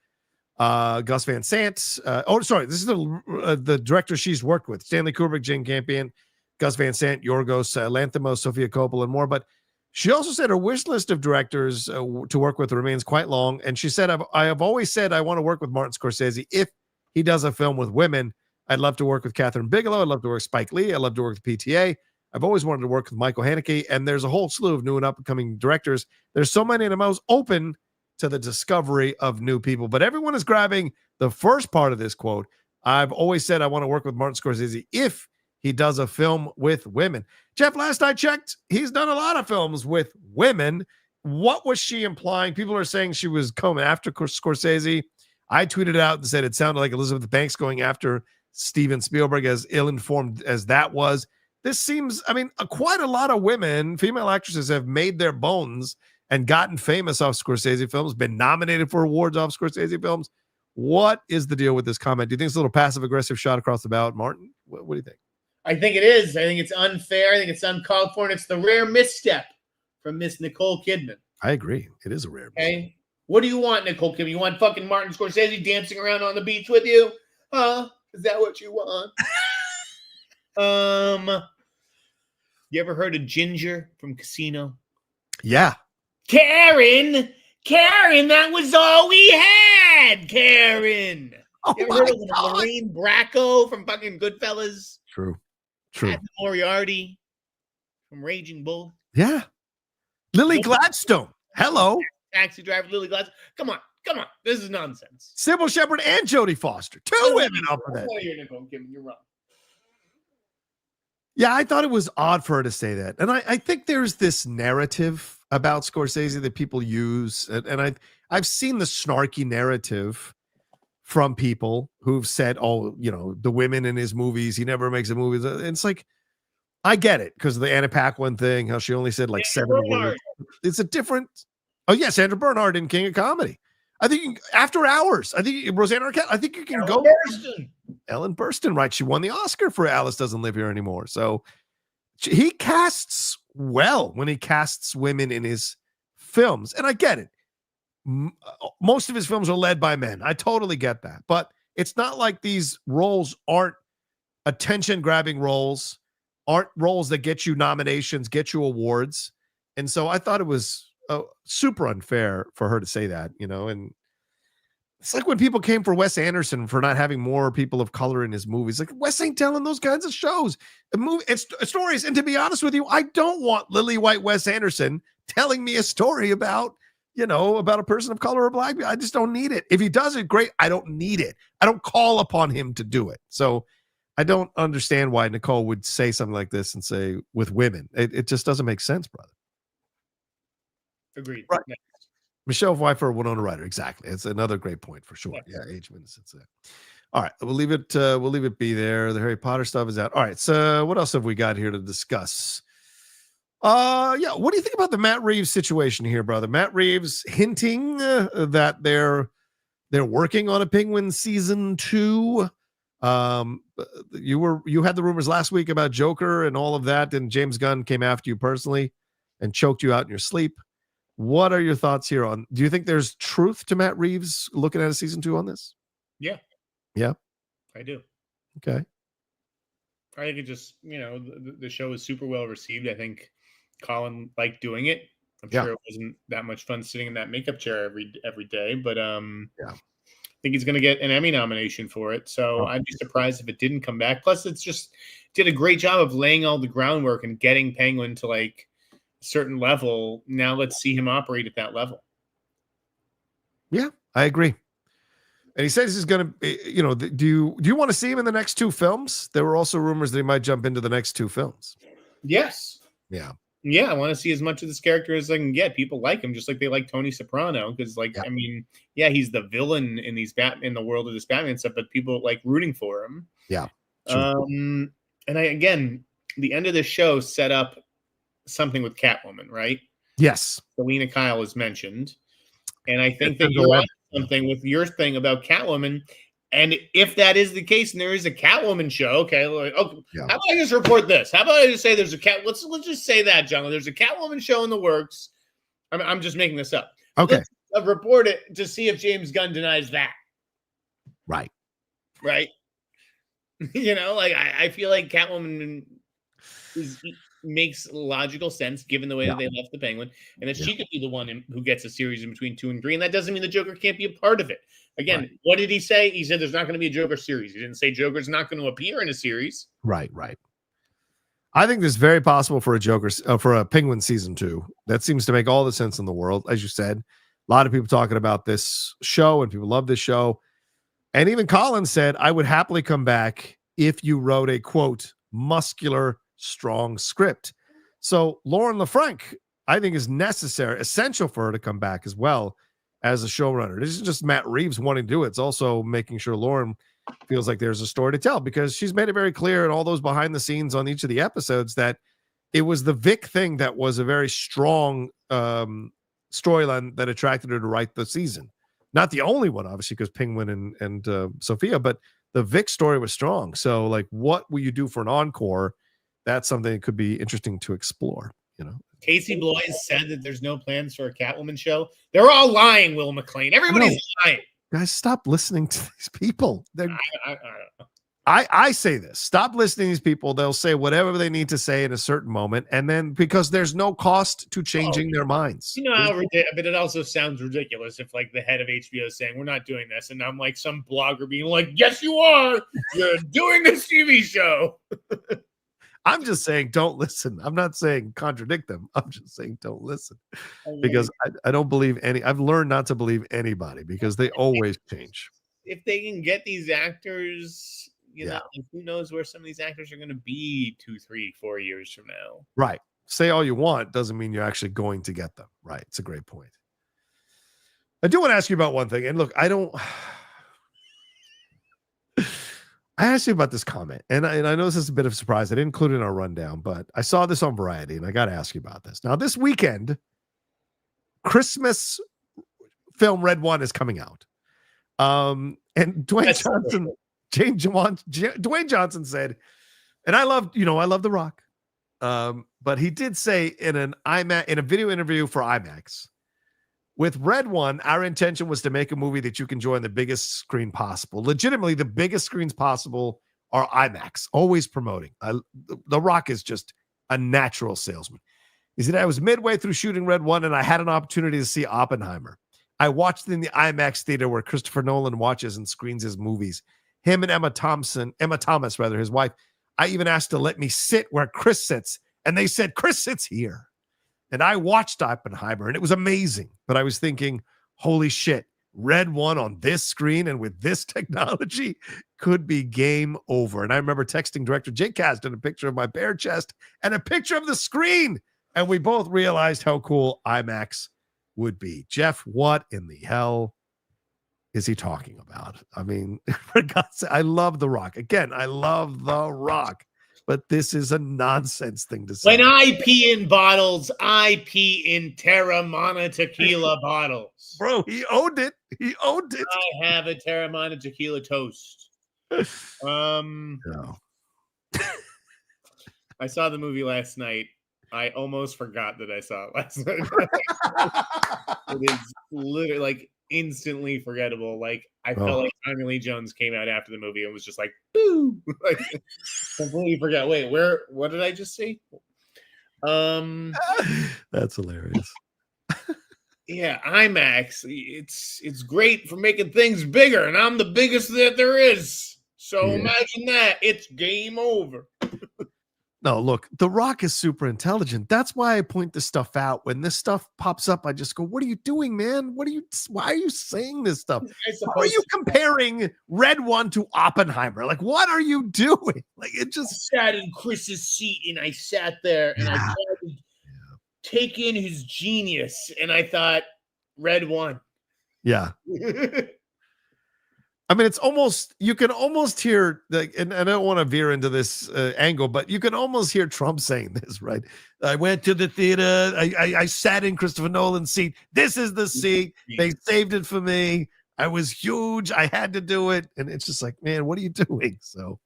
Gus Van Sant. This is the director she's worked with: Stanley Kubrick, Jane Campion, Gus Van Sant, Yorgos Lanthimos, Sofia Coppola, and more. But she also said her wish list of directors to work with remains quite long. And she said, I have always said I want to work with Martin Scorsese if he does a film with women. I'd love to work with Catherine Bigelow. I'd love to work with Spike Lee. I'd love to work with PTA. I've always wanted to work with Michael Haneke. And there's a whole slew of new and up-and-coming directors. There's so many, and I'm always open to the discovery of new people. But everyone is grabbing the first part of this quote. I've always said I want to work with Martin Scorsese if he does a film with women. Jeff, last I checked, he's done a lot of films with women. What was she implying? People are saying she was coming after Scorsese. I tweeted out and said it sounded like Elizabeth Banks going after Steven Spielberg, as ill-informed as that was. This seems, quite a lot of women, female actresses, have made their bones and gotten famous off Scorsese films, been nominated for awards off Scorsese films. What is the deal with this comment? Do you think it's a little passive-aggressive shot across the bow, Martin? What do you think? I think it is. I think it's unfair. I think it's uncalled for, and it's the rare misstep from Miss Nicole Kidman. I agree. It is a rare misstep. Okay? What do you want, Nicole Kidman? You want fucking Martin Scorsese dancing around on the beach with you? Huh? Is that what you want? You ever heard of Ginger from Casino? Yeah. Karen, that was all we had, Karen. Oh, you ever heard of Lorraine Bracco from fucking Goodfellas? True. Adam Moriarty from Raging Bull. Yeah. Lily Gladstone. Hello. Taxi driver Lily Gladstone. Come on. This is nonsense. Sybil Shepherd and Jodie Foster. Two women up for that. You're wrong. Yeah, I thought it was odd for her to say that. And I think there's this narrative about Scorsese that people use. And I've seen the snarky narrative from people who've said, the women in his movies, he never makes a movie. It's like, I get it because of the Anna Paquin thing, how she only said like Sandra 7 words. It's a different. Oh, yeah, Sandra Bernhard in King of Comedy. I think After Hours. I think Rosanna Arquette. I think you can go. Ellen Burstyn, right? She won the Oscar for Alice Doesn't Live Here Anymore. So he casts well when he casts women in his films. And I get it. most of his films are led by men. I totally get that. But it's not like these roles aren't attention-grabbing roles, aren't roles that get you nominations, get you awards. And so I thought it was super unfair for her to say that, and it's like when people came for Wes Anderson for not having more people of color in his movies. Like, Wes ain't telling those kinds of shows, it's stories. And to be honest with you, I don't want Lily White Wes Anderson telling me a story about a person of color or black. I just don't need it. If he does it, great. I don't need it. I don't call upon him to do it. So I don't understand why Nicole would say something like this and say with women. It just doesn't make sense, brother. Agreed. Right. Michelle Pfeiffer, Winona Ryder. Exactly. It's another great point for sure. Yeah, age innocence. All right, we'll leave it be there. The Harry Potter stuff is out. All right, so what else have we got here to discuss? What do you think about the Matt Reeves situation here, brother? Matt Reeves hinting that they're working on a Penguin season 2. You had the rumors last week about Joker and all of that, and James Gunn came after you personally and choked you out in your sleep. What are your thoughts here on? Do you think there's truth to Matt Reeves looking at a season 2 on this? Yeah, I do. Okay. I think it just the show is super well received. I think Colin liked doing it. I'm sure it wasn't that much fun sitting in that makeup chair every day, but I think he's going to get an Emmy nomination for it. So I'd be surprised if it didn't come back. Plus, it's just did a great job of laying all the groundwork and getting Penguin to like a certain level. Now let's see him operate at that level. Yeah, I agree. And he says he's going to, do you want to see him in the next 2 films? There were also rumors that he might jump into the next 2 films. Yes. Yeah. Yeah, I want to see as much of this character as I can get. People like him just like they like Tony Soprano because, I mean, he's the villain in in the world of this Batman stuff, but people like rooting for him. Yeah. Sure. And the end of the show set up something with Catwoman, right? Yes. Selena Kyle is mentioned, and I think that you're on something with your thing about Catwoman. And if that is the case, and there is a Catwoman show, okay, how about I just report this? How about I just say there's a cat? Let's just say that, John. There's a Catwoman show in the works. I'm just making this up. Okay, let's report it to see if James Gunn denies that. Right. I feel like Catwoman makes logical sense given the way that they left the Penguin, and that she could be the one who gets a series in between 2 and 3, and that doesn't mean the Joker can't be a part of it. Again, What did he say? He said there's not going to be a Joker series. He didn't say Joker's not going to appear in a series. Right. I think this is very possible for a Penguin season 2. That seems to make all the sense in the world. As you said, a lot of people talking about this show, and people love this show. And even Colin said, I would happily come back if you wrote a, quote, muscular, strong script. So Lauren LaFranc, I think, is essential for her to come back as well as a showrunner. This isn't just Matt Reeves wanting to do it. It's also making sure Lauren feels like there's a story to tell, because she's made it very clear in all those behind the scenes on each of the episodes that it was the Vic thing that was a very strong storyline that attracted her to write the season. Not the only one, obviously, because Penguin and Sophia, but the Vic story was strong. So, what will you do for an encore? That's something that could be interesting to explore, Casey Bloys said that there's no plans for a Catwoman show. They're all lying, Will McLean. Everybody's lying. Guys, stop listening to these people. I don't know. I say this. Stop listening to these people. They'll say whatever they need to say in a certain moment, and then because there's no cost to changing their minds. But it also sounds ridiculous if the head of HBO is saying we're not doing this, and I'm like some blogger being like, yes, you are. You're doing this TV show. I'm just saying don't listen. I'm not saying contradict them. I'm just saying don't listen, because I don't believe I've learned not to believe anybody, because they always change. If they can get these actors, who knows where some of these actors are going to be 2, 3, 4 years from now. Right. Say all you want doesn't mean you're actually going to get them. Right. It's a great point. I do want to ask you about one thing. And look, I asked you about this comment, and I know this is a bit of a surprise. I didn't include it in our rundown, but I saw this on Variety, and I got to ask you about this. Now, this weekend, Christmas film Red One is coming out. And Dwayne Johnson said, and I love The Rock. But he did say in a video interview for IMAX, with Red One, our intention was to make a movie that you can enjoy on the biggest screen possible. Legitimately, the biggest screens possible are IMAX, always promoting. The Rock is just a natural salesman. He said, I was midway through shooting Red One and I had an opportunity to see Oppenheimer. I watched it in the IMAX theater where Christopher Nolan watches and screens his movies. Him and Emma Thomas, his wife. I even asked to let me sit where Chris sits, and they said, Chris sits here. And I watched Oppenheimer, and it was amazing. But I was thinking, holy shit, Red One on this screen and with this technology could be game over. And I remember texting director Jake Kasdan a picture of my bare chest and a picture of the screen. And we both realized how cool IMAX would be. Jeff, what in the hell is he talking about? I mean, for God's sake, I love The Rock. Again, I love The Rock, but this is a nonsense thing to say. When I pee in bottles, I pee in Terramana tequila bottles. Bro, he owned it. He owned it. I have a Terramana tequila toast. No. I saw the movie last night. I almost forgot that I saw it last night. It is literally like instantly forgettable. Like I felt like Tommy Lee Jones came out after the movie and was just like, boo, like completely forgot. Wait, what did I just see? That's hilarious. Yeah, IMAX. It's great for making things bigger, and I'm the biggest that there is. So imagine that. It's game over. No, look, The Rock is super intelligent. That's why I point this stuff out. When this stuff pops up, I just go, what are you doing, man? Why are you saying this stuff? Why are you comparing Red One to Oppenheimer? Like, what are you doing? Like, it just sat in Chris's seat and I sat there and I tried to take in his genius. And I thought, Red One. Yeah. I mean, it's almost, you can almost hear, and I don't want to veer into this angle, but you can almost hear Trump saying this, right? I went to the theater. I sat in Christopher Nolan's seat. This is the seat. They saved it for me. I was huge. I had to do it. And it's just like, man, what are you doing? So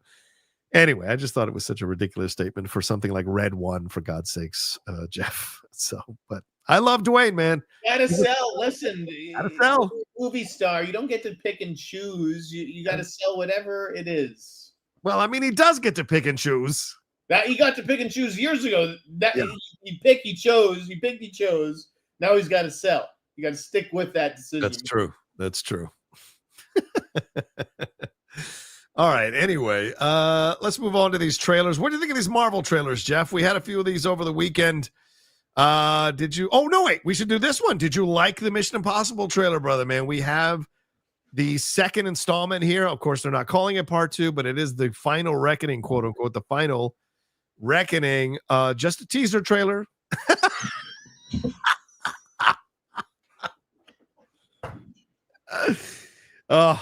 anyway, I just thought it was such a ridiculous statement for something like Red One, for God's sakes, Jeff. So, but I love Dwayne, man. Gotta sell. Listen, gotta sell. Movie star, you don't get to pick and choose. You got to sell whatever it is. Well, I mean, he does get to pick and choose. That he got to pick and choose years ago. That he picked, he chose. He picked, he chose. Now he's got to sell. You got to stick with that decision. That's true. That's true. All right. Anyway, let's move on to these trailers. What do you think of these Marvel trailers, Jeff? We had a few of these over the weekend. Did you? Oh, no, wait. We should do this one. Did you like the Mission Impossible trailer, brother, man? We have the second installment here. Of course, they're not calling it part 2, but it is the final reckoning, quote unquote, the final reckoning. Just a teaser trailer.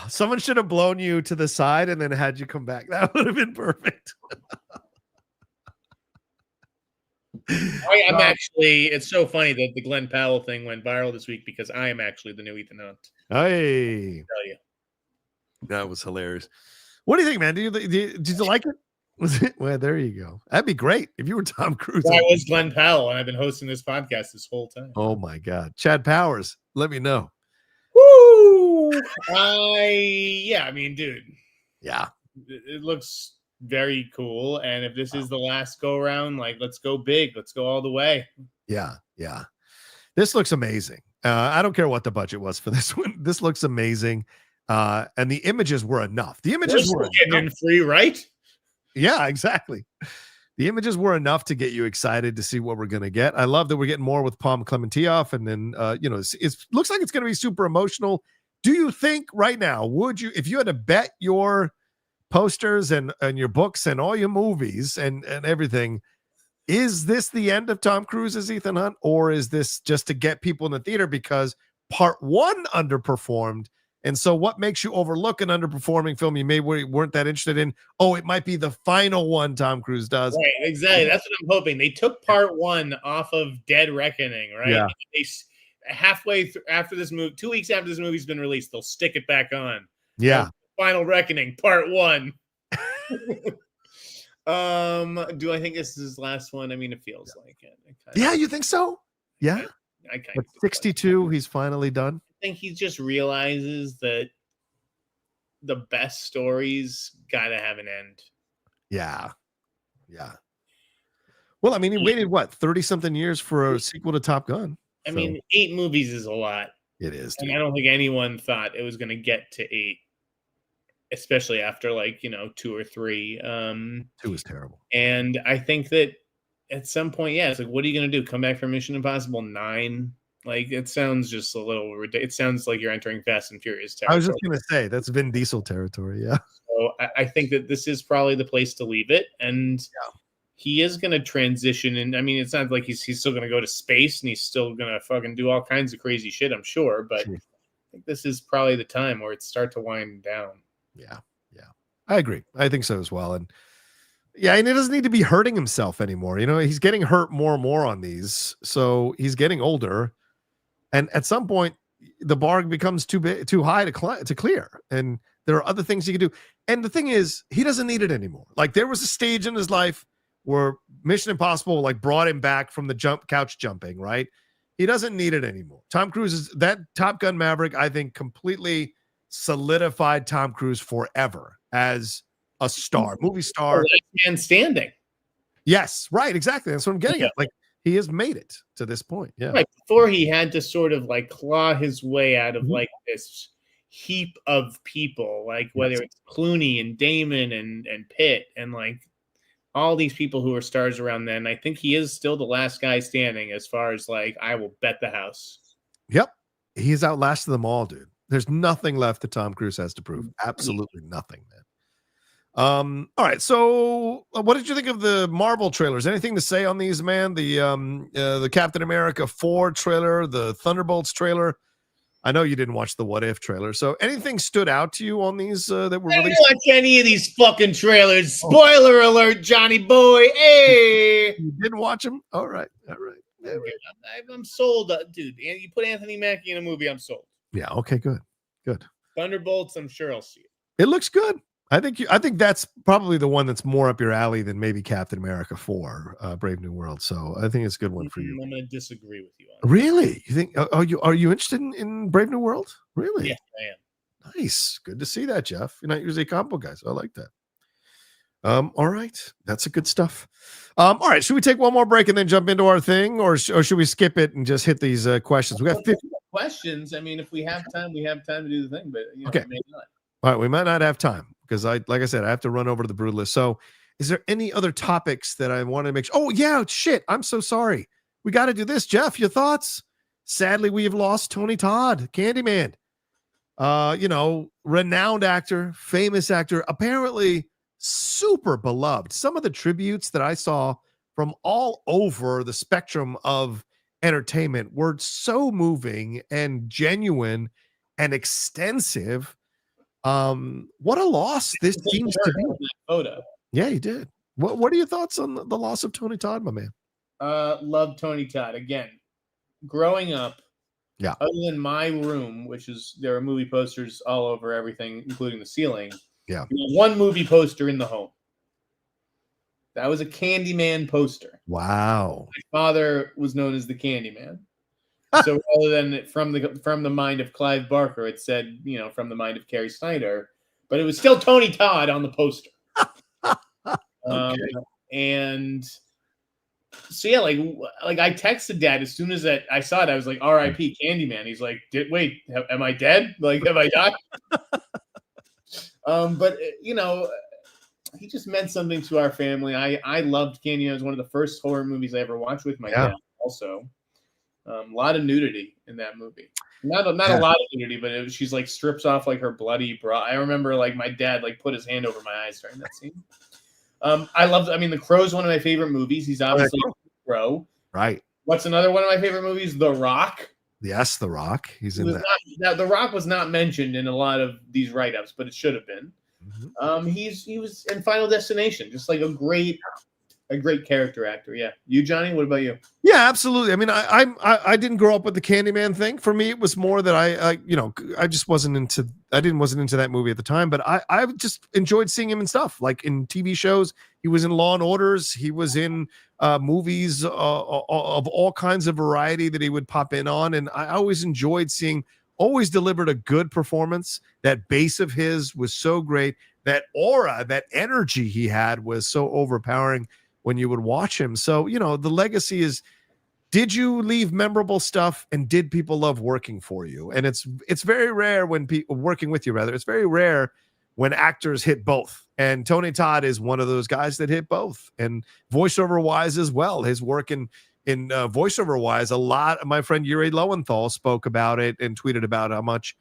Someone should have blown you to the side and then had you come back. That would have been perfect. I'm actually, it's so funny that the Glenn Powell thing went viral this week because I am actually the new Ethan Hunt. Hey, Tell you. That was hilarious. What do you think, man? Did you like it? Was it? Well, there you go. That'd be great if you were Tom Cruise. I was Glenn Powell, and I've been hosting this podcast this whole time. Oh my God, Chad Powers, let me know. Woo! I mean, dude. Yeah, it looks very cool, and if this is the last go around, like, let's go big, let's go all the way. Yeah. This looks amazing. I don't care what the budget was for this one. This looks amazing, and the images were enough. The images were getting in free, right? Yeah, exactly. The images were enough to get you excited to see what we're going to get. I love that we're getting more with Palm Clementieff, and then it looks like it's going to be super emotional. Do you think right now, would you, if you had to bet your posters and your books and all your movies and everything, is this the end of Tom Cruise's Ethan Hunt, or is this just to get people in the theater because part 1 underperformed? And so what makes you overlook an underperforming film you weren't that interested in? Oh, it might be the final one Tom Cruise does. Right, exactly. That's what I'm hoping. They took part 1 off of Dead Reckoning, right? Yeah. They halfway after this movie, 2 weeks after this movie's been released, they'll stick it back on. Yeah. Final Reckoning, part 1. Do I think this is his last one? I mean, it feels like it. Yeah, you think so? Yeah. I kind At of 62, he's finally done. I think he just realizes that the best stories gotta have an end. Yeah. Well, I mean, he waited what 30-something years for a sequel to Top Gun. I So mean, 8 movies is a lot. it is, And dude. I don't think anyone thought it was going to get to 8, especially after 2 or 3. 2 is terrible. And I think that at some point, yeah, it's like, what are you going to do? Come back for Mission Impossible 9? Like, it sounds just a little ridiculous. It sounds like you're entering Fast and Furious territory. I was just going to say that's Vin Diesel territory. Yeah. So I think that this is probably the place to leave it. And he is going to transition. And I mean, it's not like he's still going to go to space and he's still going to fucking do all kinds of crazy shit, I'm sure. But I think this is probably the time where it start to wind down. Yeah. I agree. I think so as well. And yeah, and it doesn't need to be hurting himself anymore. He's getting hurt more and more on these. So he's getting older. And at some point, the bar becomes too high to clear. And there are other things he can do. And the thing is, he doesn't need it anymore. Like, there was a stage in his life where Mission Impossible brought him back from the couch jumping, right? He doesn't need it anymore. Tom Cruise is that Top Gun Maverick, I think, completely solidified Tom Cruise forever as a star, movie star. Man standing. Yes, right, exactly. That's what I'm getting at. Like, he has made it to this point. Yeah. Right. Before he had to sort of claw his way out of this heap of people, whether it's Clooney and Damon and Pitt and all these people who are stars around then. I think he is still the last guy standing as far as I will bet the house. Yep. He's outlasted them all, dude. There's nothing left that Tom Cruise has to prove. Absolutely nothing, man. All right. So what did you think of the Marvel trailers? Anything to say on these, man? The Captain America 4 trailer, the Thunderbolts trailer. I know you didn't watch the What If trailer. So anything stood out to you on these that were released? I didn't watch any of these fucking trailers. Spoiler alert, Johnny boy. Hey. You didn't watch them? All right. Yeah, I'm sold, dude. And you put Anthony Mackie in a movie, I'm sold. Yeah. Okay. Good. Thunderbolts, I'm sure I'll see it. It looks good. I think that's probably the one that's more up your alley than maybe Captain America 4, Brave New World. So I think it's a good one for you. I'm going to disagree with you on that. Really? You think? Are you interested in Brave New World? Really? Yes, I am. Nice. Good to see that, Jeff. You're not usually a comic book guy, so I like that. All right, that's a good stuff. All right, should we take one more break and then jump into our thing, or should we skip it and just hit these questions? We got 50 questions. I mean, if we have time, we have time to do the thing, but okay. Maybe not. All right, we might not have time because like I said, I have to run over to the brew list. So is there any other topics that I want to make sure? Oh yeah, shit. I'm so sorry. We got to do this. Jeff, your thoughts? Sadly, we have lost Tony Todd, Candyman. Renowned actor, famous actor, apparently super beloved. Some of the tributes that I saw from all over the spectrum of entertainment were so moving and genuine and extensive. What a loss this seems to be. Photo. Yeah, he did. What are your thoughts on the loss of Tony Todd, my man? Love Tony Todd. Again, growing up, yeah. Other than my room, which is there are movie posters all over everything, including the ceiling. Yeah. One movie poster in the home. That was a Candyman poster. Wow. My father was known as the Candyman. So rather than from the mind of Clive Barker, it said, from the mind of Carrie Sneider, but it was still Tony Todd on the poster. Okay. And so yeah, like I texted Dad as soon as I saw it. I was like, "R.I.P. Candyman." He's like, "Wait, am I dead? Like, have I died?" But he just meant something to our family. I loved Candyman. It was one of the first horror movies I ever watched with my dad. Also. A lot of nudity in that movie. Not a lot of nudity, but she's strips off her bloody bra. I remember my dad put his hand over my eyes during that scene. The Crow's one of my favorite movies. He's obviously a Crow. Right. What's another one of my favorite movies? The Rock. Yes, The Rock. He's in that. The Rock was not mentioned in a lot of these write-ups, but it should have been. Mm-hmm. He was in Final Destination, just a great a great character actor. Yeah. You, Johnny, what about you? Yeah, absolutely. I mean, I didn't grow up with the Candyman thing. For me, it was more that I just wasn't into that movie at the time. But I just enjoyed seeing him in stuff like in TV shows. He was in Law and Orders. He was in movies of all kinds of variety that he would pop in on, and I always enjoyed seeing. Always delivered a good performance. That bass of his was so great. That aura, that energy he had was so overpowering when you would watch him. So, the legacy is, did you leave memorable stuff and did people love working for you? And it's very rare when people working with you, rather, it's very rare when actors hit both. And Tony Todd is one of those guys that hit both, and voiceover wise as well. His work in voiceover wise, a lot. My friend Yuri Lowenthal spoke about it and tweeted about how much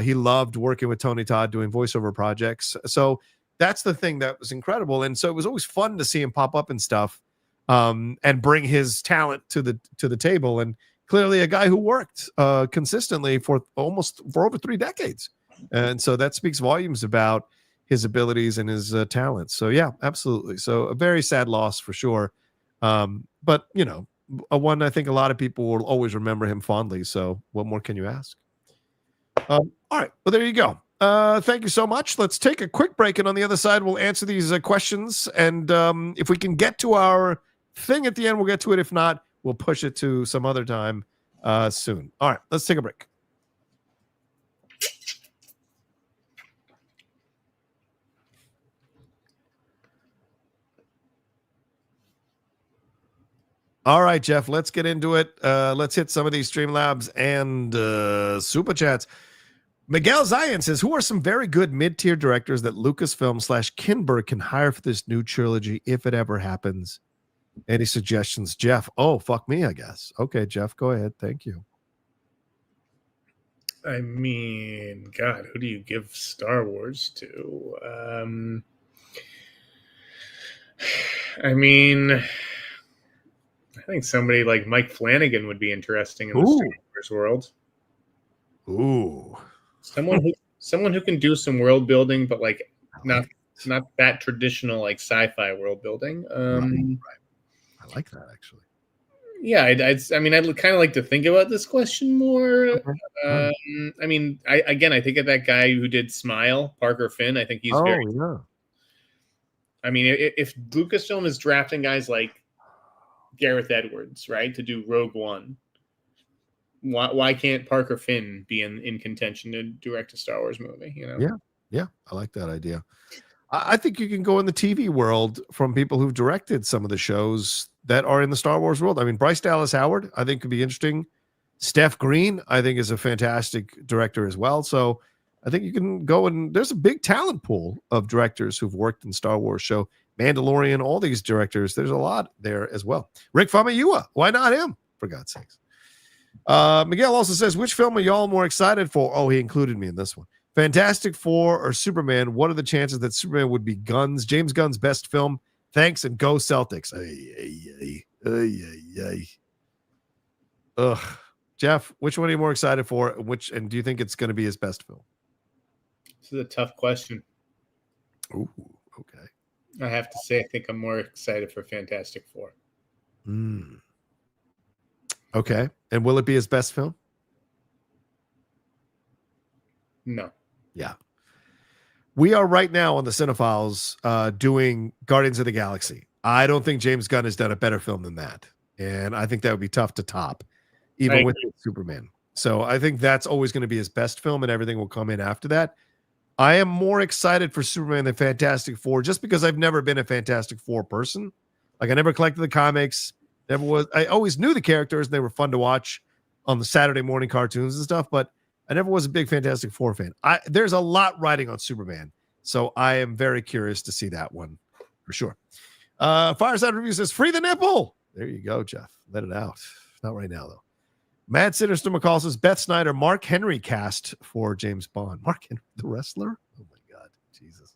he loved working with Tony Todd doing voiceover projects. So that's the thing that was incredible. And so it was always fun to see him pop up and stuff, and bring his talent to the table. And clearly a guy who worked consistently for over 3 decades. And so that speaks volumes about his abilities and his talents. So yeah, absolutely. So a very sad loss for sure. But a one I think a lot of people will always remember him fondly. So what more can you ask? All right. Well, there you go. Thank you so much. Let's take a quick break, and on the other side, we'll answer these questions. And if we can get to our thing at the end, we'll get to it. If not, we'll push it to some other time soon. All right, let's take a break. All right, Jeff, let's get into it. Let's hit some of these Streamlabs and Super Chats. Miguel Zion says, who are some very good mid-tier directors that Lucasfilm/Kinberg can hire for this new trilogy if it ever happens? Any suggestions, Jeff? Oh, fuck me, I guess. Okay, Jeff, go ahead. Thank you. I mean, God, who do you give Star Wars to? I mean, I think somebody like Mike Flanagan would be interesting in the Star Wars world. Ooh. Someone who can do some world building, but like not that traditional like sci-fi world building. Right. I like that actually. Yeah, I'd kind of like to think about this question more. Okay. I mean, I think of that guy who did Smile, Parker Finn. I think he's very. Yeah. I mean, if Lucasfilm is drafting guys like Gareth Edwards, right, to do Rogue One, why can't Parker Finn be in contention to direct a Star Wars movie? Yeah, I like that idea. I think you can go in the TV world from people who've directed some of the shows that are in the Star Wars world. I mean, Bryce Dallas Howard, I think could be interesting. Steph Green, I think, is a fantastic director as well. So I think you can go, and there's a big talent pool of directors who've worked in Star Wars show, Mandalorian, all these directors. There's a lot there as well. Rick Famuyiwa, why not him? For God's sakes. Miguel also says, which film are y'all more excited for? Oh, he included me in this one. Fantastic Four or Superman? What are the chances that Superman would be James Gunn's best film? Thanks, and go Celtics. Ugh. Jeff, which one are you more excited for? And do you think it's going to be his best film? This is a tough question. Ooh, okay. I have to say, I think I'm more excited for Fantastic Four. Okay. And will it be his best film? No. Yeah. We are right now on the Cinephiles doing Guardians of the Galaxy. I don't think James Gunn has done a better film than that. And I think that would be tough to top, even with Superman. So I think that's always going to be his best film, and everything will come in after that. I am more excited for Superman than Fantastic Four, just because I've never been a Fantastic Four person. Like, I never collected the comics. Never was. I always knew the characters, and they were fun to watch on the Saturday morning cartoons and stuff, but I never was a big Fantastic Four fan. There's a lot riding on Superman, so I am very curious to see that one for sure. Fireside Review says, free the nipple. There you go, Jeff. Let it out. Not right now, though. Mad Sinister McCall says, Beth Snyder, Mark Henry cast for James Bond. Mark Henry, the wrestler? Oh, my God. Jesus.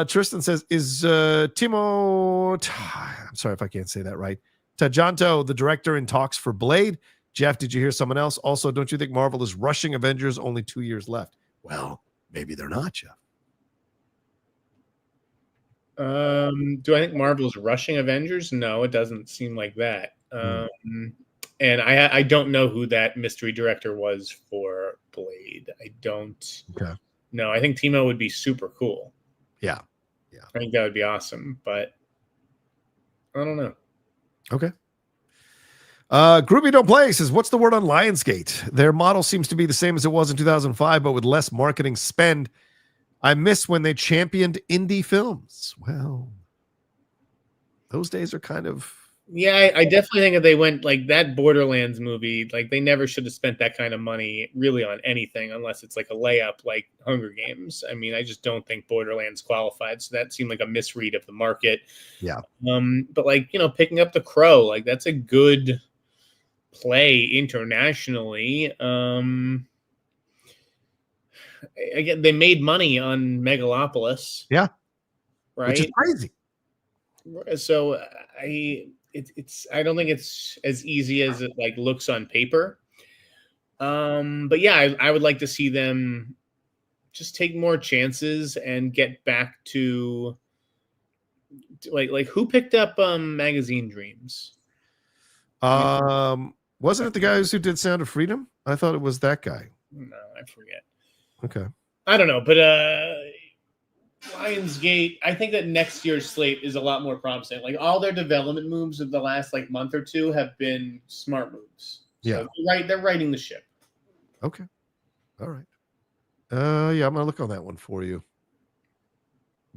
Tristan says, is Timo... I'm sorry if I can't say that right. Tajanto, the director, in talks for Blade. Jeff, did you hear someone else? Also, don't you think Marvel is rushing Avengers? Only 2 years left. Well, maybe they're not, Jeff. Do I think Marvel's rushing Avengers? No, it doesn't seem like that. And I don't know who that mystery director was for Blade. I don't. Okay. No, I think Timo would be super cool. Yeah. I think that would be awesome, but I don't know. Okay. Groovy Don't Play says, what's the word on Lionsgate? Their model seems to be the same as it was in 2005, but with less marketing spend. I miss when they championed indie films. Well, those days are kind of... Yeah, I definitely think if they went like that Borderlands movie, like they never should have spent that kind of money really on anything unless it's like a layup like Hunger Games. I mean, I just don't think Borderlands qualified. So that seemed like a misread of the market. Yeah. But like, picking up The Crow, like that's a good play internationally. Again, they made money on Megalopolis. Yeah. Right. Which is crazy. So I don't think it's as easy as it like looks on paper. But yeah, I would like to see them just take more chances and get back to like who picked up Magazine Dreams? Wasn't it the guys who did Sound of Freedom? I thought it was that guy. No, I forget. Okay. I don't know, but Lionsgate, I think that next year's slate is a lot more promising. Like all their development moves of the last like month or two have been smart moves. So they're righting the ship. Okay. All right. Yeah, I'm gonna look on that one for you.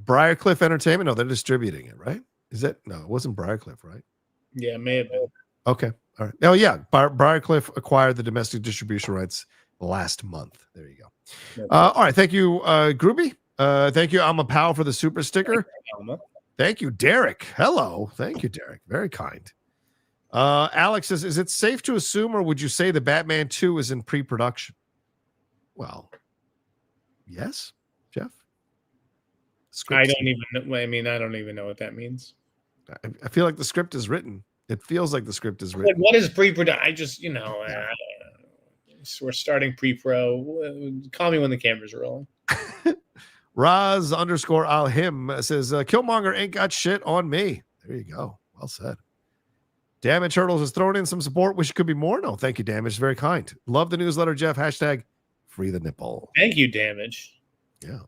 Briarcliff Entertainment. No, they're distributing it, right? Is that no? It wasn't Briarcliff, right? Yeah, it may have been. Okay. All right. Oh yeah, Briarcliff acquired the domestic distribution rights last month. There you go. All right. Thank you, Groovy. Thank you, I'm a pal, for the super sticker. Thank you, Derek. Hello. Thank you, Derek. Very kind. Alex says, is it safe to assume, or would you say the Batman 2 is in pre-production? Well, yes, Jeff. I don't even know. I mean, I don't even know what that means. I feel like the script is written. It feels like the script is written. Like, what is pre-production? I just, we're starting pre-pro. Call me when the cameras are rolling. Roz_Al-Him says, Killmonger ain't got shit on me. There you go. Well said. Damage Turtles has thrown in some support. Wish it could be more. No, thank you, Damage. Very kind. Love the newsletter, Jeff. Hashtag free the nipple. Thank you, Damage. Yeah.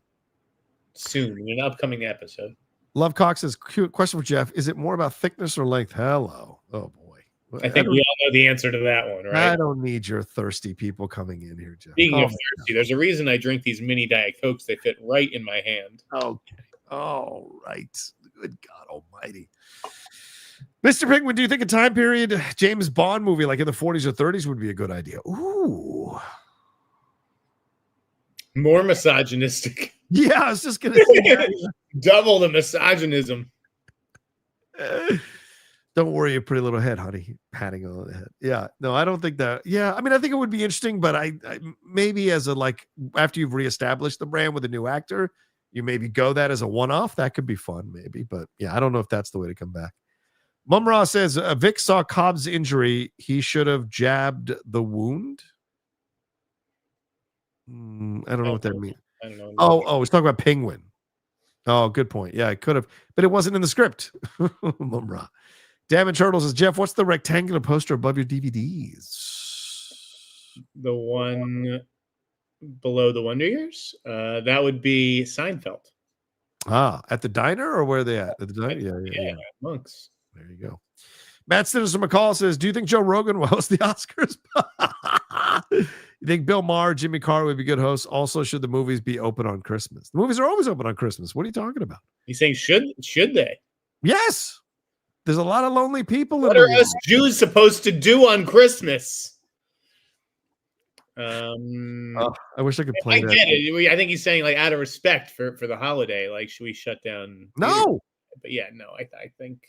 Soon in an upcoming episode. Love Cox says, question for Jeff. Is it more about thickness or length? Hello. Oh, boy. I think we all know the answer to that one, right? I don't need your thirsty people coming in here, Jeff. Speaking of thirsty, there's a reason I drink these mini Diet Cokes. They fit right in my hand. Okay. All right. Good God almighty. Mr. Pinkman, do you think a time period James Bond movie like in the 40s or 30s would be a good idea? Ooh. More misogynistic. Yeah, I was just going to say double the misogynism. Don't worry, your pretty little head, honey. Patting on the head. Yeah, no, I don't think that. Yeah, I mean, I think it would be interesting, but I maybe as a like after you've reestablished the brand with a new actor, you maybe go that as a one-off. That could be fun, maybe. But yeah, I don't know if that's the way to come back. Mumra says Vic saw Cobb's injury. He should have jabbed the wound. I don't know what that means. I don't know. Oh, he's talking about Penguin. Oh, good point. Yeah, it could have, but it wasn't in the script. Mumra. Damn it, Turtles says, Jeff, what's the rectangular poster above your DVDs? The one below the Wonder Years? That would be Seinfeld. At the diner, or where are they at? At the diner? Yeah. Monks. There you go. Matt Stinson McCall says, do you think Joe Rogan will host the Oscars? You think Bill Maher, Jimmy Carr would be good hosts? Also, should the movies be open on Christmas? The movies are always open on Christmas. What are you talking about? He's saying should they? Yes. There's a lot of lonely people. What are us Jews supposed to do on Christmas? I wish I could play that. I get it. I think he's saying like out of respect for the holiday, like should we shut down? No. But yeah, no, I think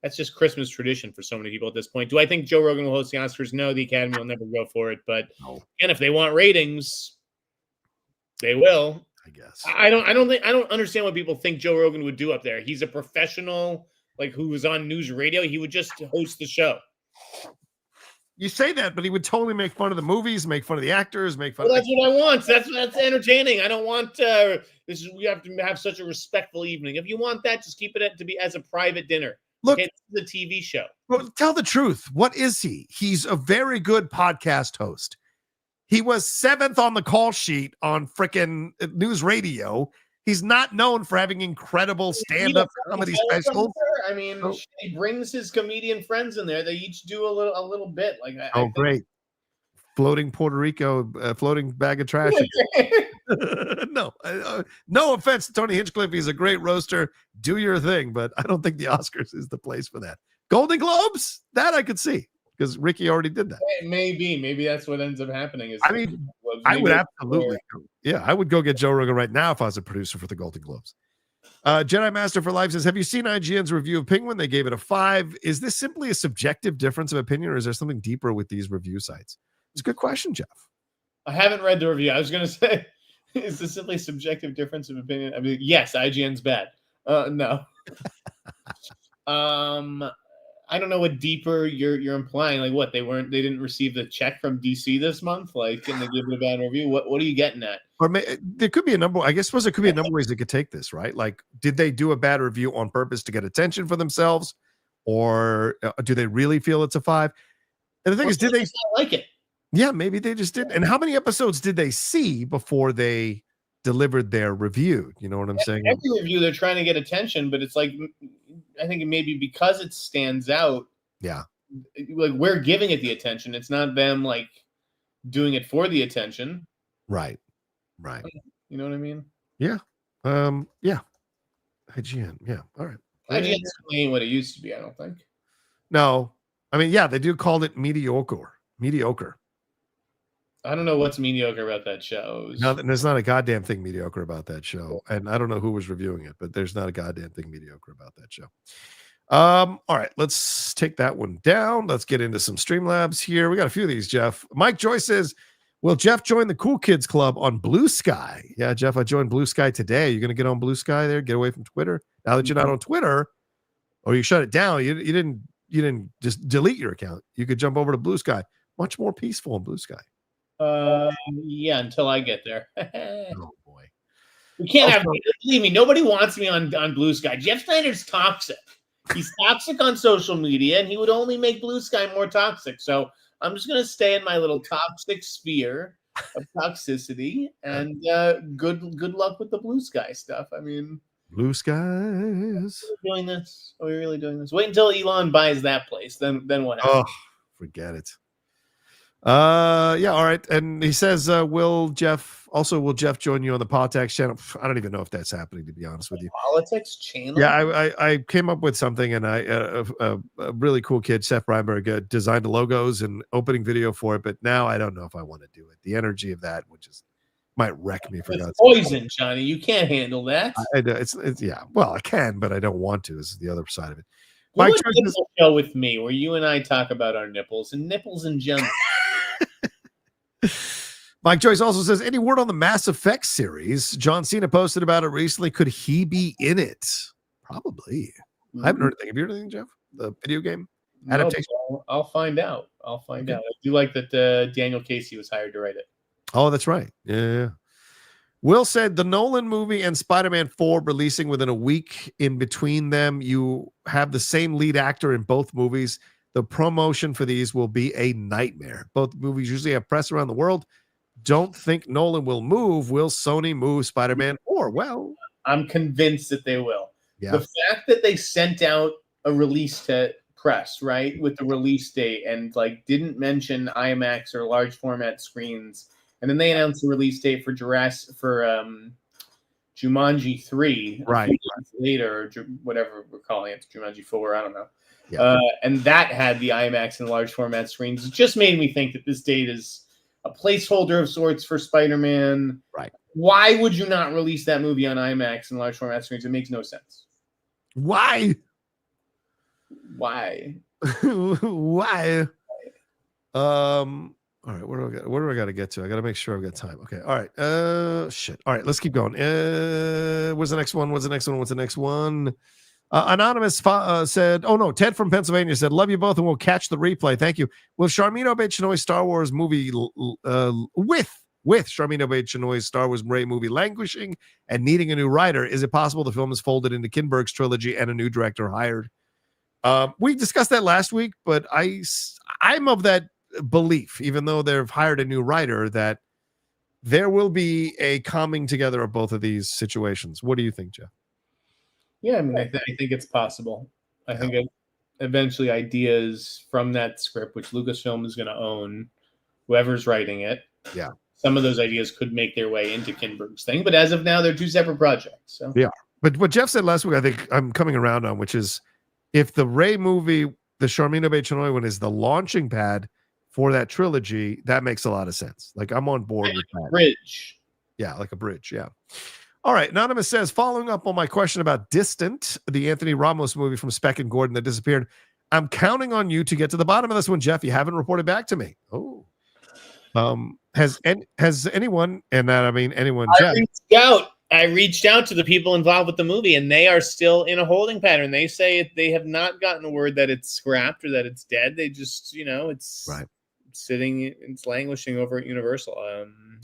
that's just Christmas tradition for so many people at this point. Do I think Joe Rogan will host the Oscars? No, the Academy will never go for it. But and if they want ratings, they will. I guess. I don't understand what people think Joe Rogan would do up there. He's a professional, like who was on news radio. He would just host the show. You say that, but he would totally make fun of the movies, make fun of the actors, make fun. Well, that's what I want. That's entertaining. I don't want we have to have such a respectful evening. If you want that, just keep it to be as a private dinner. Look, okay, this is a TV show. Well, tell the truth. What is he? He's a very good podcast host. He was 7th on the call sheet on frickin' news radio. He's not known for having incredible stand-up comedy specials. I mean, he brings his comedian friends in there. They each do a little bit. Like, great! Floating Puerto Rico, floating bag of trash. No, no offense to Tony Hinchcliffe. He's a great roaster. Do your thing, but I don't think the Oscars is the place for that. Golden Globes, that I could see because Ricky already did that. Maybe that's what ends up happening. Is I would absolutely, I would go get Joe Rogan right now if I was a producer for the Golden Globes. Jedi Master for Life says, have you seen IGN's review of Penguin? They gave it a 5. Is this simply a subjective difference of opinion, or is there something deeper with these review sites? It's a good question, Jeff. I haven't read the review. I was going to say, is this simply a subjective difference of opinion? I mean, yes, IGN's bad. No. I don't know what deeper you're implying. Like, what they didn't receive the check from DC this month. Like, and they give it a bad review. What are you getting at? Or there could be a number. I suppose there could be a number of ways they could take this, right? Like, did they do a bad review on purpose to get attention for themselves, or do they really feel it's a 5? And the thing is, did they not like it? Yeah, maybe they just didn't. And how many episodes did they see before they delivered their review? You know what I'm saying? Every review, they're trying to get attention, but it's like, I think it may be because it stands out. Yeah. Like, we're giving it the attention. It's not them like doing it for the attention. Right. You know what I mean? Yeah. Yeah. IGN. Yeah. All right. IGN ain't what it used to be, I don't think. No. I mean, yeah, they do call it mediocre. I don't know what's mediocre about that show. No, there's not a goddamn thing mediocre about that show. And I don't know who was reviewing it, but there's not a goddamn thing mediocre about that show. All right, let's take that one down. Let's get into some Streamlabs here. We got a few of these, Jeff. Mike Joyce says, will Jeff join the Cool Kids Club on Blue Sky? Yeah, Jeff, I joined Blue Sky today. You're going to get on Blue Sky there, get away from Twitter? Now that you're not on Twitter, or you shut it down, you didn't just delete your account. You could jump over to Blue Sky. Much more peaceful in Blue Sky. Yeah, until I get there. Oh boy, we can't have. Believe me, nobody wants me on Blue Sky. Jeff Sneider's toxic. He's toxic on social media, and he would only make Blue Sky more toxic. So I'm just gonna stay in my little toxic sphere of toxicity, and good luck with the Blue Sky stuff. I mean, Blue Skies. Are we doing this? Are we really doing this? Wait until Elon buys that place. Then what happens? Oh, forget it. Yeah, all right. And he says, will Jeff join you on the Politics channel? I don't even know if that's happening, to be honest with you. Politics channel? Yeah, I came up with something, and a really cool kid, Seth Breinberg, designed the logos and opening video for it, but now I don't know if I want to do it. The energy of that might wreck me for God's sake. Poison, Johnny. You can't handle that. It's yeah. Well, I can, but I don't want to. This is the other side of it. Do a nipple show with me where you and I talk about our nipples and nipples in general. Mike Joyce also says, any word on the Mass Effect series? John Cena posted about it recently. Could he be in it? Probably. I haven't heard anything. Have you heard anything, Jeff? The video game adaptation? No, I'll find out. Out. I do like that Daniel Casey was hired to write it. Oh, that's right. Yeah. Will said the Nolan movie and Spider-Man 4 releasing within a week. In between them, you have the same lead actor in both movies. The promotion for these will be a nightmare. Both movies usually have press around the world. Don't think Nolan will move. Will Sony move Spider-Man 4? Well, I'm convinced that they will. Yeah. The fact that they sent out a release to press, right, with the release date and like didn't mention IMAX or large format screens, and then they announced the release date for Jumanji 3 right later, or whatever we're calling it, Jumanji 4, I don't know. Yeah. And that had the IMAX and large format screens. It just made me think that this date is a placeholder of sorts for Spider-Man. Right. Why would you not release that movie on IMAX and large format screens? It makes no sense. Why? Why? All right, where do I got to get to? I got to make sure I've got time. Okay. All right. Shit. All right, let's keep going. What's the next one? Anonymous said, "Oh no, Ted from Pennsylvania said, love you both, and we'll catch the replay. Thank you. Will Charmin Obaid-Chinoy's Star Wars movie with Charmin Obaid-Chinoy's Star Wars Rey movie languishing and needing a new writer, is it possible the film is folded into Kinberg's trilogy and a new director hired?" We discussed that last week, but I'm of that belief, even though they've hired a new writer, that there will be a coming together of both of these situations. What do you think, Jeff? Yeah, I mean, I think it's possible. I think eventually ideas from that script, which Lucasfilm is going to own, whoever's writing it, some of those ideas could make their way into Kinberg's thing. But as of now, they're two separate projects. So yeah. But what Jeff said last week, I think I'm coming around on, which is if the Rey movie, the Charmin Obaid-Chinoy one, is the launching pad for that trilogy, that makes a lot of sense. Like, I'm on board with that. Bridge. Yeah, like a bridge. Yeah. All right. Anonymous says, following up on my question about Distant, the Anthony Ramos movie from Speck and Gordon that disappeared, I'm counting on you to get to the bottom of this one, Jeff. You haven't reported back to me. Oh. Has anyone, and that I mean anyone, Jeff? I reached out to the people involved with the movie, and they are still in a holding pattern. They say they have not gotten a word that it's scrapped or that it's dead. They just, it's sitting, it's languishing over at Universal.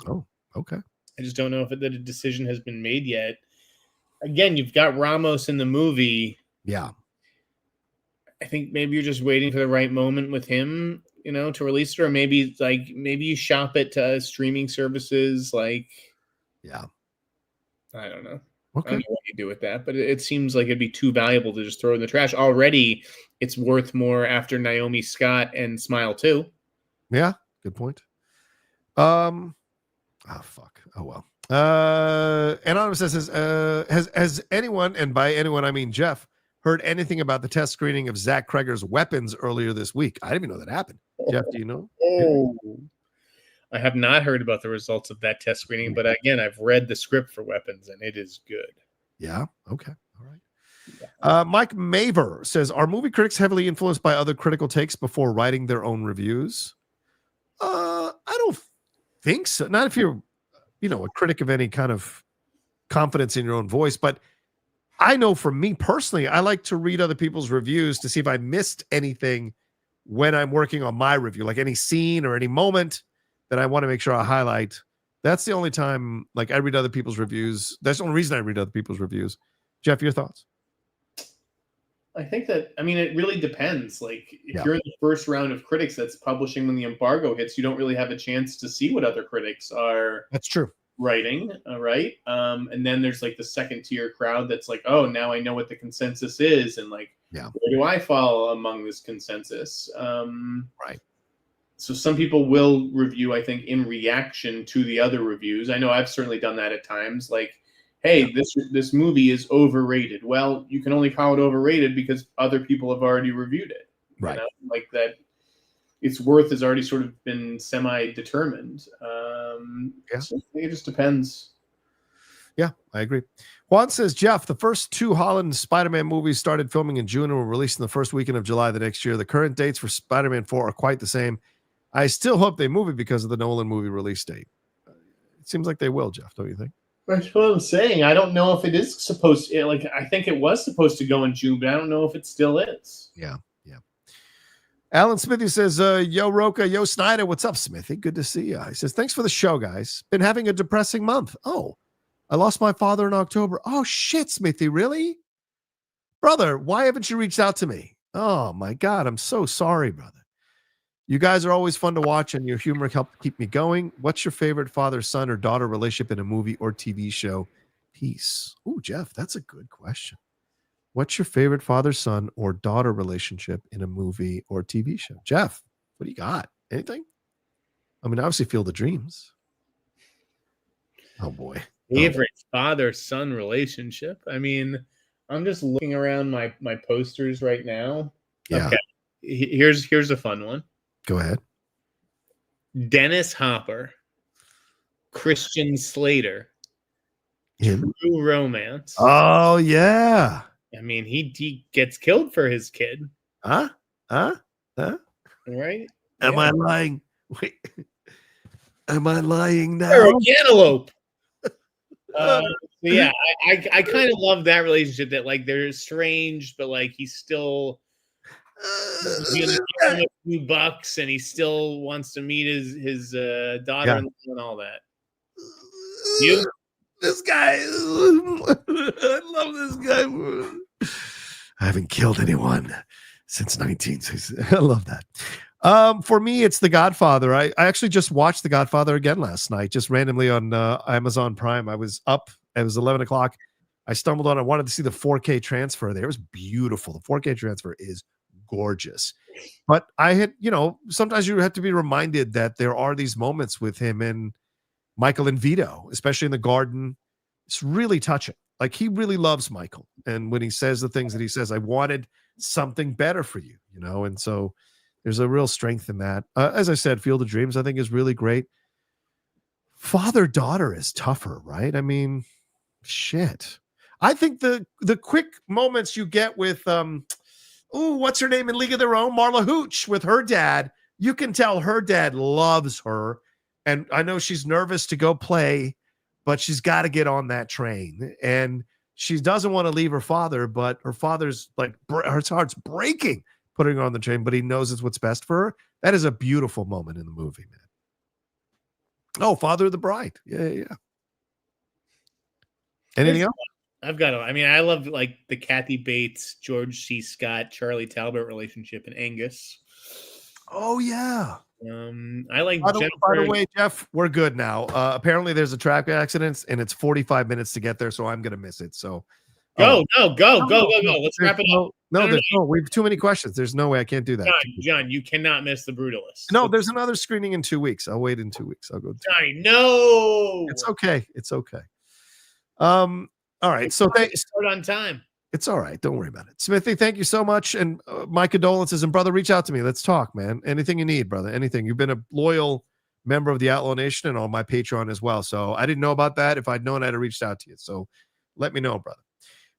Oh, okay. I just don't know if that a decision has been made yet. Again, you've got Ramos in the movie. Yeah. I think maybe you're just waiting for the right moment with him, to release it, or maybe you shop it to streaming services. Yeah. I don't know. Okay. I don't know what you do with that, but it seems like it'd be too valuable to just throw in the trash. Already, it's worth more after Naomi Scott and Smile 2. Yeah, good point. Oh, fuck. Oh, well. Anonymous says, has anyone, and by anyone I mean Jeff, heard anything about the test screening of Zach Kreger's Weapons earlier this week? I didn't even know that happened. Jeff, do you know? Oh. I have not heard about the results of that test screening, but again, I've read the script for Weapons, and it is good. Yeah? Okay. All right. Mike Maver says, are movie critics heavily influenced by other critical takes before writing their own reviews? I don't think so. Not if you're, a critic of any kind of confidence in your own voice, but I know for me personally, I like to read other people's reviews to see if I missed anything when I'm working on my review, like any scene or any moment that I want to make sure I highlight. That's the only time, I read other people's reviews. That's the only reason I read other people's reviews. Jeff, your thoughts? I think that, it really depends. If you're in the first round of critics that's publishing when the embargo hits, you don't really have a chance to see what other critics are. That's true. Writing, right? And then there's the second tier crowd that's oh, now I know what the consensus is, and where do I fall among this consensus? Right. So some people will review, I think, in reaction to the other reviews. I know I've certainly done that at times. Hey, this movie is overrated. Well, you can only call it overrated because other people have already reviewed it. Right. That its worth has already sort of been semi-determined. So I think it just depends. Yeah, I agree. Juan says, Jeff, the first two Holland Spider-Man movies started filming in June and were released in the first weekend of July the next year. The current dates for Spider-Man 4 are quite the same. I still hope they move it because of the Nolan movie release date. It seems like they will, Jeff, don't you think? That's what I'm saying. I don't know if it is supposed to. I think it was supposed to go in June, but I don't know if it still is. Yeah. Alan Smithy says, yo, Rocha, yo, Sneider. What's up, Smithy? Good to see you. He says, thanks for the show, guys. Been having a depressing month. Oh, I lost my father in October. Oh, shit, Smithy, really? Brother, why haven't you reached out to me? Oh, my God, I'm so sorry, brother. You guys are always fun to watch, and your humor helps keep me going. What's your favorite father-son or daughter relationship in a movie or TV show? Peace. Ooh, Jeff, that's a good question. What's your favorite father-son or daughter relationship in a movie or TV show? Jeff, what do you got? Anything? Obviously, Field of Dreams. Oh, boy. Favorite father-son relationship? I'm just looking around my posters right now. Yeah. Okay. Here's a fun one. Go ahead. Dennis Hopper, Christian Slater, Him? True Romance. Oh, yeah. He gets killed for his kid. Huh? Right? Am I lying? Wait. Am I lying now? You're a cantaloupe. Yeah, I kind of love that relationship. That like they're estranged, but like he's still giving him a few bucks, and he still wants to meet his daughter-in-law and all that. You? This guy, I love this guy. I haven't killed anyone since 1960. I love that. For me, it's The Godfather. I actually just watched The Godfather again last night, just randomly on Amazon Prime. I was up. It was 11 o'clock. I stumbled on. I wanted to see the 4K transfer there. It was beautiful. The 4K transfer is gorgeous. But I had, sometimes you have to be reminded that there are these moments with him and Michael and Vito, especially in the garden. It's really touching. Like, he really loves Michael. And when he says the things that he says, I wanted something better for you, and so there's a real strength in that. As I said, Field of Dreams, I think, is really great. Father-daughter is tougher, right? I mean, shit. I think the quick moments you get with, what's her name in League of Their Own? Marla Hooch with her dad. You can tell her dad loves her. And I know she's nervous to go play, but she's got to get on that train. And she doesn't want to leave her father, but her father's like, her heart's breaking putting her on the train, but he knows it's what's best for her. That is a beautiful moment in the movie, man. Oh, Father of the Bride. Yeah. Anything else? I've got I love like the Kathy Bates, George C. Scott, Charlie Talbot relationship in Angus. Oh, yeah. I like by the way, Jeff, we're good now. Apparently there's a traffic accident and it's 45 minutes to get there, so I'm gonna miss it. So go. Let's wrap it up. No, we have too many questions. There's no way I can't do that. John, you cannot miss The Brutalist. No, there's another screening in 2 weeks. I'll wait in 2 weeks. I'll go. Johnny, no. It's okay. All right. So thanks. Start on time. It's all right. Don't worry about it. Smithy, thank you so much. And my condolences. And brother, reach out to me. Let's talk, man. Anything you need, brother. Anything. You've been a loyal member of the Outlaw Nation and on my Patreon as well. So I didn't know about that. If I'd known, I'd have reached out to you. So let me know, brother.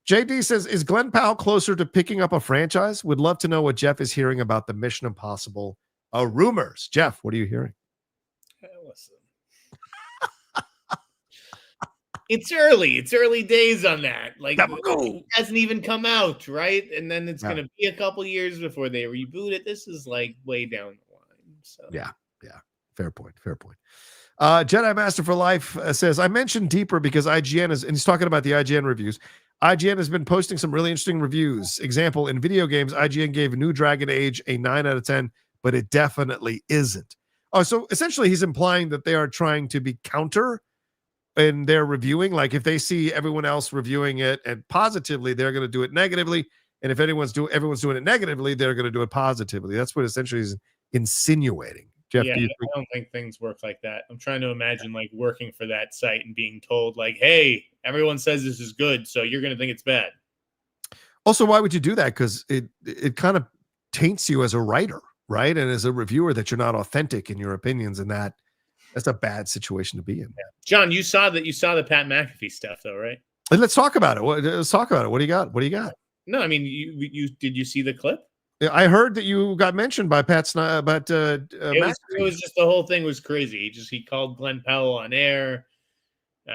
JD says, is Glenn Powell closer to picking up a franchise? Would love to know what Jeff is hearing about the Mission Impossible rumors. Jeff, what are you hearing? Listen. It's early. It's early days on that. Like, it hasn't even come out, right? And then it's going to be a couple years before they reboot it. This is like way down the line. So yeah. Fair point. Jedi Master for Life says, I mentioned Deeper because IGN is, and he's talking about the IGN reviews. IGN has been posting some really interesting reviews. Example, in video games, IGN gave New Dragon Age a 9 out of 10, but it definitely isn't. Oh, so essentially he's implying that they are trying to be counter in their reviewing. Like, if they see everyone else reviewing it and positively, they're going to do it negatively. And if everyone's doing it negatively, they're going to do it positively. That's what essentially is insinuating. Jeff, I don't think things work like that. I'm trying to imagine like working for that site and being told like, hey, everyone says this is good, so you're going to think it's bad. Also, why would you do that? Because it kind of taints you as a writer, right? And as a reviewer, that you're not authentic in your opinions, and that's a bad situation to be in. Yeah. John, you saw the Pat McAfee stuff though, right? And let's talk about it. Let's talk about it. What do you got? No, I mean, you did you see the clip? I heard that you got mentioned by Pat Snyder, but it was just the whole thing was crazy. He called Glenn Powell on air.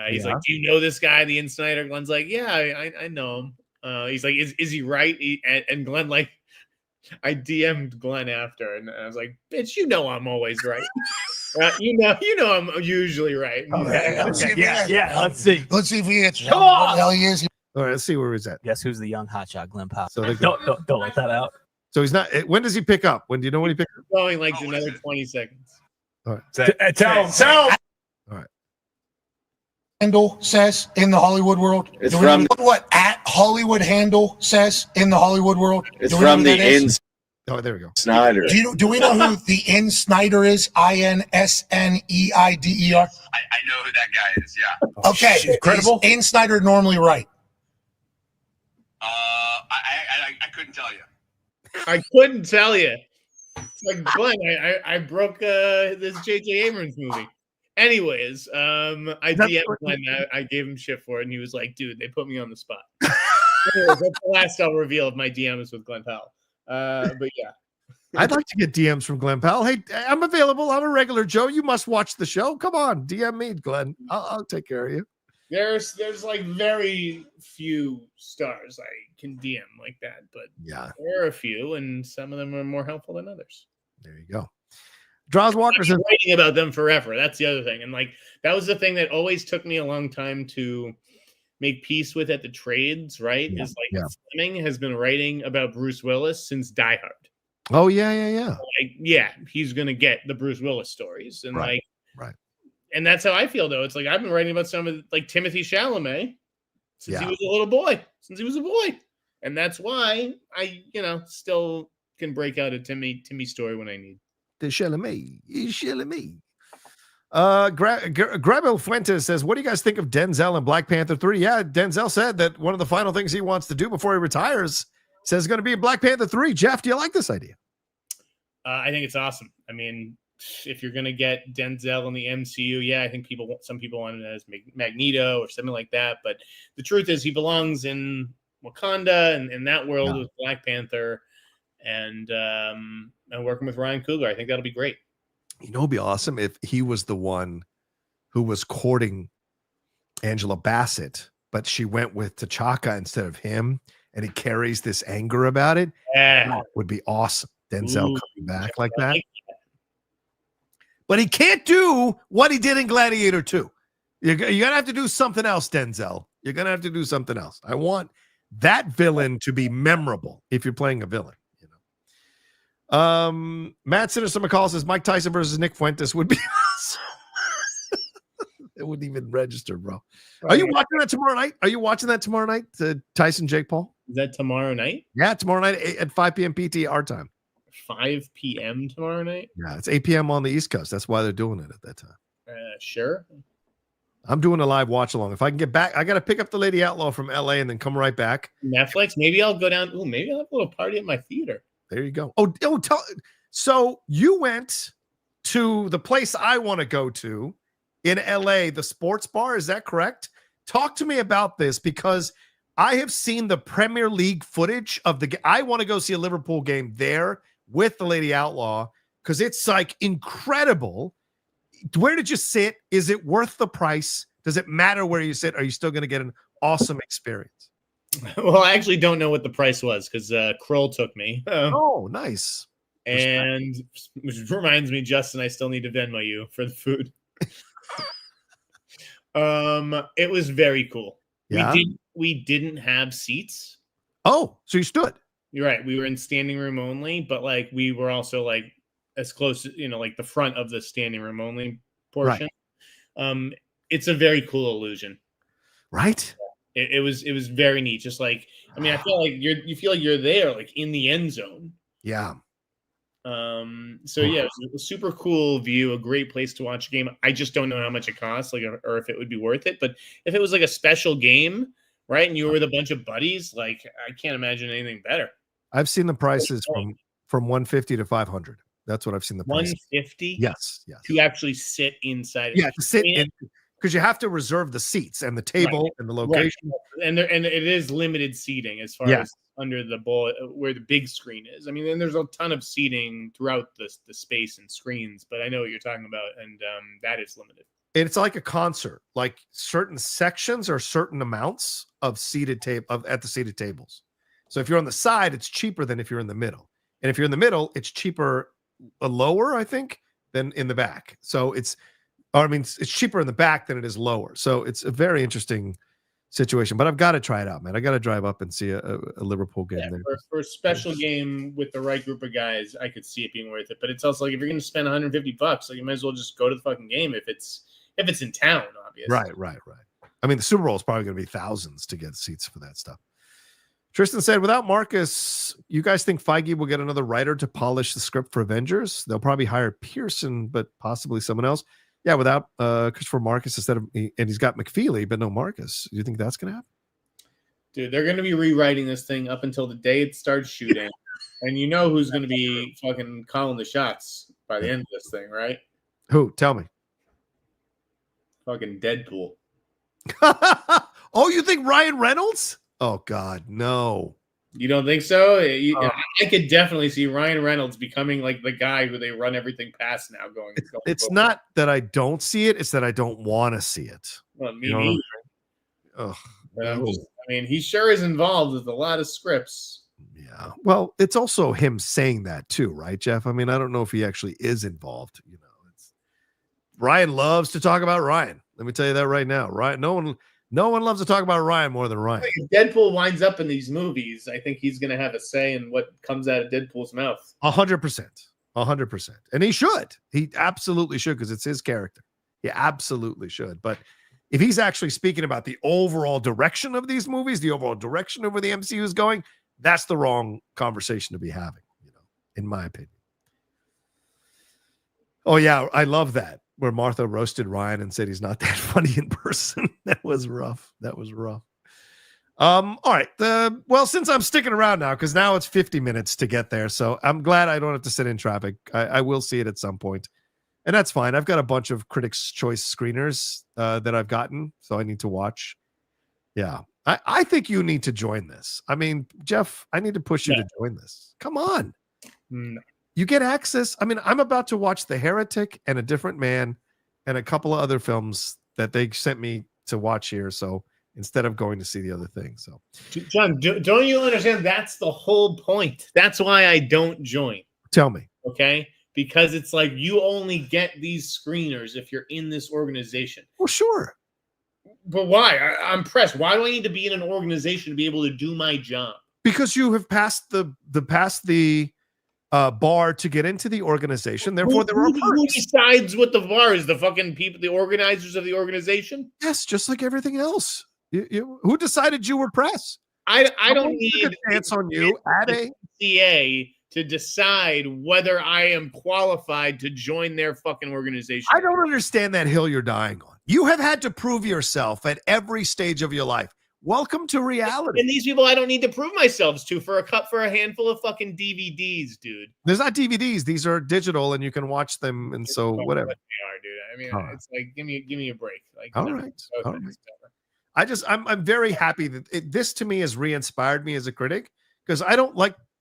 He's like, "Do you know this guy, the Sneider?" Glenn's like, "Yeah, I know him." He's like, "Is he right?" And Glenn like, I DM'd Glenn after, and I was like, "Bitch, you know I'm always right. You know I'm usually right." Okay. Yeah. Let's see if he answers. Come on. What the hell he is. All right, let's see where he's at. Guess who's the young hotshot, Glenn Powell? So don't let that out. So he's not. When does he pick up? When do you know when he picks up? Going like another 20 seconds. All right. Tell him. All right. Handle says in the Hollywood world. It's from what at Hollywood handle says in the Hollywood world. It's from the in. Oh, there we go. Sneider. Do we know who the in Sneider is? INSNEIDER. I know who that guy is. Yeah. Okay. Credible. Is in Sneider normally right? I couldn't tell you. I couldn't tell you. It's like, Glenn, I broke this J.J. Abrams movie. Anyways, I DM'd Glenn. I gave him shit for it, and he was like, "Dude, they put me on the spot." Anyways, that's the last I'll reveal of my DMs with Glenn Powell. But yeah, I'd like to get DMs from Glenn Powell. Hey, I'm available. I'm a regular Joe. You must watch the show. Come on, DM me, Glenn. I'll take care of you. There's like very few stars I can DM like that, but Yeah, there are a few, and some of them are more helpful than others. there you go. Draws Walker says, writing about them forever. That's the other thing. And like that was the thing that always took me a long time to make peace with at the trades, right? Yeah, Is like yeah. Fleming has been writing about Bruce Willis since Die Hard. oh, yeah. Like, yeah, he's gonna get the Bruce Willis stories. And Right, like right. and that's how I feel though. It's like I've been writing about some of like Timothy Chalamet since he Yeah. was a little boy. Since he was a boy. And that's why I, still can break out a Timmy story when I need. He's shilling me. Grabel Fuentes says, what do you guys think of Denzel and Black Panther 3? Yeah, Denzel said that one of the final things he wants to do before he retires says it's going to be Black Panther 3. Jeff, do you like this idea? I think it's awesome. I mean, if you're going to get Denzel in the MCU, yeah, I think some people want it as Magneto or something like that. But the truth is he belongs in Wakanda and in that world with Black Panther and working with Ryan Coogler. I think that'll be great. It'd be awesome if he was the one who was courting Angela Bassett, but she went with T'Chaka instead of him, and he carries this anger about it. Yeah. That would be awesome. Denzel coming back like that. But he can't do what he did in Gladiator 2. You're going to have to do something else, Denzel. You're going to have to do something else. I want that villain to be memorable if you're playing a villain. Matt Sinister McCall says Mike Tyson versus Nick Fuentes would be awesome. It wouldn't even register, bro. Are you watching that tomorrow night? Tyson Jake Paul? Is that tomorrow night? Yeah, tomorrow night at 5 p.m. PT our time. 5 p.m. tomorrow night? Yeah, it's 8 p.m. on the East Coast. That's why they're doing it at that time. Sure. I'm doing a live watch along. If I can get back, I got to pick up the Lady Outlaw from LA and then come right back. Netflix. Maybe I'll go down. Oh, maybe I'll have a little party at my theater. There you go. So you went to the place I want to go to in LA, the sports bar. Is that correct? Talk to me about this because I have seen the Premier League footage of I want to go see a Liverpool game there with the Lady Outlaw because it's like incredible. Where did you sit? Is it worth the price? Does it matter where you sit? Are you still going to get an awesome experience? Well, I actually don't know what the price was because Kroll took me. Oh, nice. And which reminds me, Justin, I still need to Venmo you for the food. It was very cool. Yeah. We didn't have seats. Oh, so you stood. You're right. We were in standing room only, but like we were also like as close, like the front of the standing room only portion. Right. It's a very cool illusion. Right. It was very neat. Just like, I mean, I feel like you feel like you're there, like in the end zone. Yeah. So yeah, it was a super cool view, a great place to watch a game. I just don't know how much it costs, like, or if it would be worth it. But if it was like a special game, right, and you were with a bunch of buddies, like I can't imagine anything better. I've seen the prices from 150 to 500. That's what I've seen the price. 150. Yes. To actually sit inside. Yeah, to sit in. Because you have to reserve the seats and the table and the location. Right. And it is limited seating as far as under the bowl where the big screen is. I mean, and there's a ton of seating throughout the space and screens, but I know what you're talking about, and that is limited. It's like a concert. Like certain sections are certain amounts of seated at the seated tables. So if you're on the side, it's cheaper than if you're in the middle. And if you're in the middle, it's cheaper lower, I think, than in the back. So it's cheaper in the back than it is lower. So it's a very interesting situation. But I've got to try it out, man. I got to drive up and see a Liverpool game there. For a special game with the right group of guys, I could see it being worth it. But it's also like if you're going to spend $150, like you might as well just go to the fucking game if it's in town, obviously. Right. I mean, the Super Bowl is probably going to be thousands to get seats for that stuff. Tristan said, without Marcus, you guys think Feige will get another writer to polish the script for Avengers? They'll probably hire Pearson, but possibly someone else. Yeah, without Christopher Marcus and he's got McFeely, but no Marcus. Do you think that's going to happen? Dude, they're going to be rewriting this thing up until the day it starts shooting. And you know who's going to be fucking calling the shots by the end of this thing, right? Who? Tell me. Fucking Deadpool. Oh, you think Ryan Reynolds? Oh, God, no. You don't think so? I could definitely see Ryan Reynolds becoming like the guy who they run everything past now. Going it's not that I don't see it; it's that I don't want to see it. Well, me neither. Ugh, But no. I mean, he sure is involved with a lot of scripts. Yeah. Well, it's also him saying that too, right, Jeff? I mean, I don't know if he actually is involved. Ryan loves to talk about Ryan. Let me tell you that right now. Ryan, no one loves to talk about Ryan more than Ryan. If Deadpool winds up in these movies, I think he's going to have a say in what comes out of Deadpool's mouth. 100%. 100%. And he should. He absolutely should, because it's his character. He absolutely should. But if he's actually speaking about the overall direction of these movies, the overall direction of where the MCU is going, that's the wrong conversation to be having, in my opinion. Oh, yeah, I love that, where Martha roasted Ryan and said he's not that funny in person. That was rough. All right. Well, since I'm sticking around now, because now it's 50 minutes to get there, so I'm glad I don't have to sit in traffic. I will see it at some point, and that's fine. I've got a bunch of Critics' Choice screeners that I've gotten, so I need to watch. Yeah. I think you need to join this. I mean, Jeff, I need to push you to join this. Come on. No. You get access. I mean, I'm about to watch The Heretic and A Different Man and a couple of other films that they sent me to watch here. So instead of going to see the other thing. So, John, don't you understand? That's the whole point. That's why I don't join. Tell me. Okay? Because it's like you only get these screeners if you're in this organization. Well, sure. But why? I'm pressed. Why do I need to be in an organization to be able to do my job? Because you have passed the bar to get into the organization. Therefore, there are perks. Who decides what the bar is? The fucking people, the organizers of the organization? Yes, just like everything else. Who decided you were press? I don't need a chance on you at a CA to decide whether I am qualified to join their fucking organization. I don't understand that hill you're dying on. You have had to prove yourself at every stage of your life. Welcome to reality. And these people I don't need to prove myself to for a handful of fucking DVDs, dude. There's not DVDs. These are digital and you can watch them. And so whatever. What they are, dude. I mean, it's like, give me a break. Like, all right. I'm very happy that this to me has re-inspired me as a critic, because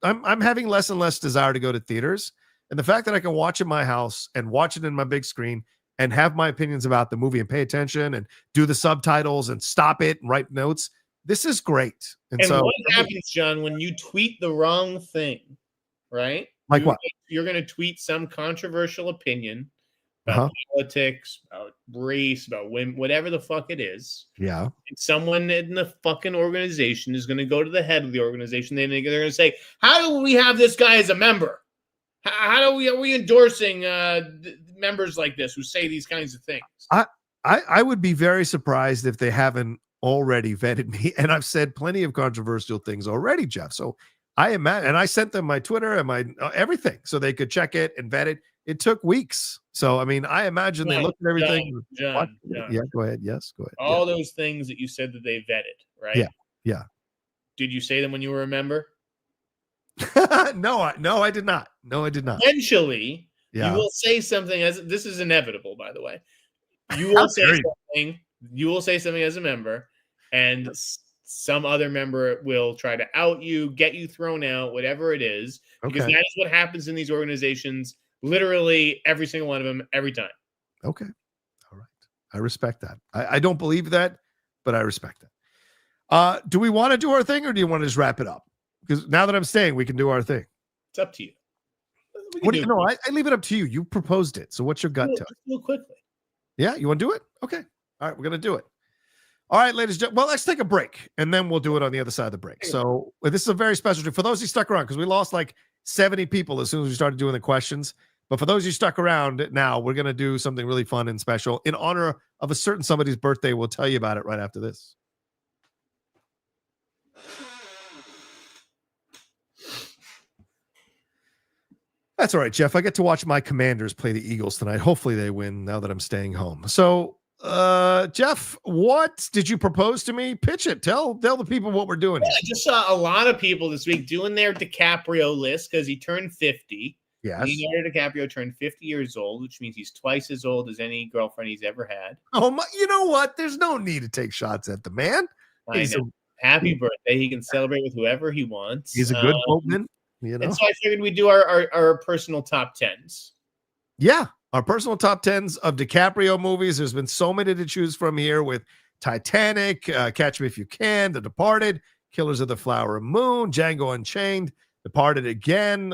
I'm having less and less desire to go to theaters. And the fact that I can watch in my house and watch it in my big screen and have my opinions about the movie and pay attention and do the subtitles and stop it and write notes, this is great. And so what happens, John, when you tweet the wrong thing, right? Like what? You're going to tweet some controversial opinion about politics, about race, about women, whatever the fuck it is. Yeah. And someone in the fucking organization is going to go to the head of the organization. They're going to say, how do we have this guy as a member? Are we endorsing members like this who say these kinds of things? I would be very surprised if they haven't already vetted me. And I've said plenty of controversial things already, Jeff. So I imagine, and I sent them my Twitter and my everything so they could check it and vet it. It took weeks. So, I mean, I imagine they looked at everything. John. Yeah, go ahead. Yes, go ahead. All those things that you said that they vetted, right? Yeah. Did you say them when you were a member? No, I did not. No, I did not. Eventually, you will say something this is inevitable, by the way. You will say something as a member, and some other member will try to out you, get you thrown out, whatever it is, because that is what happens in these organizations. Literally every single one of them, every time. Okay. All right. I respect that. I don't believe that, but I respect that. Do we want to do our thing, or do you want to just wrap it up? Because now that I'm staying, we can do our thing. It's up to you. I leave it up to you. You proposed it. So what's your gut tell? Do it quickly. Yeah, you want to do it? Okay. All right, we're going to do it. All right, ladies and gentlemen. Well, let's take a break, and then we'll do it on the other side of the break. So this is a very special trip. For those who stuck around, because we lost like 70 people as soon as we started doing the questions. But for those who stuck around now, we're going to do something really fun and special in honor of a certain somebody's birthday. We'll tell you about it right after this. That's all right, Jeff. I get to watch my Commanders play the Eagles tonight. Hopefully they win now that I'm staying home. So, Jeff, what did you propose to me? Pitch it. Tell the people what we're doing. I just saw a lot of people this week doing their DiCaprio list because he turned 50. Yes. Leonardo DiCaprio turned 50 years old, which means he's twice as old as any girlfriend he's ever had. Oh, my, you know what? There's no need to take shots at the man. Happy birthday. He can celebrate with whoever he wants. He's a good boatman. You know? And so I figured we'd do our personal top 10s. Yeah, our personal top 10s of DiCaprio movies. There's been so many to choose from here with Titanic, Catch Me If You Can, The Departed, Killers of the Flower Moon, Django Unchained, Departed again,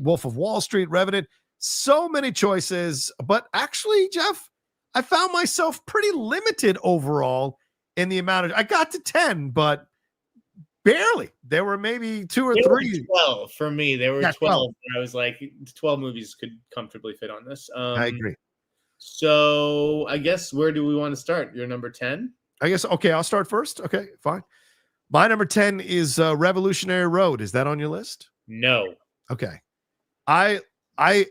Wolf of Wall Street, Revenant. So many choices, but actually, Jeff, I found myself pretty limited overall in the amount of. I got to 10, but barely. There were maybe 2 or 3. 12 for me. There were 12. 12. I was like, 12 movies could comfortably fit on this. I agree. So I guess where do we want to start? Your number 10? I guess, okay, I'll start first. Okay, fine. My number 10 is Revolutionary Road. Is that on your list? No. Okay. I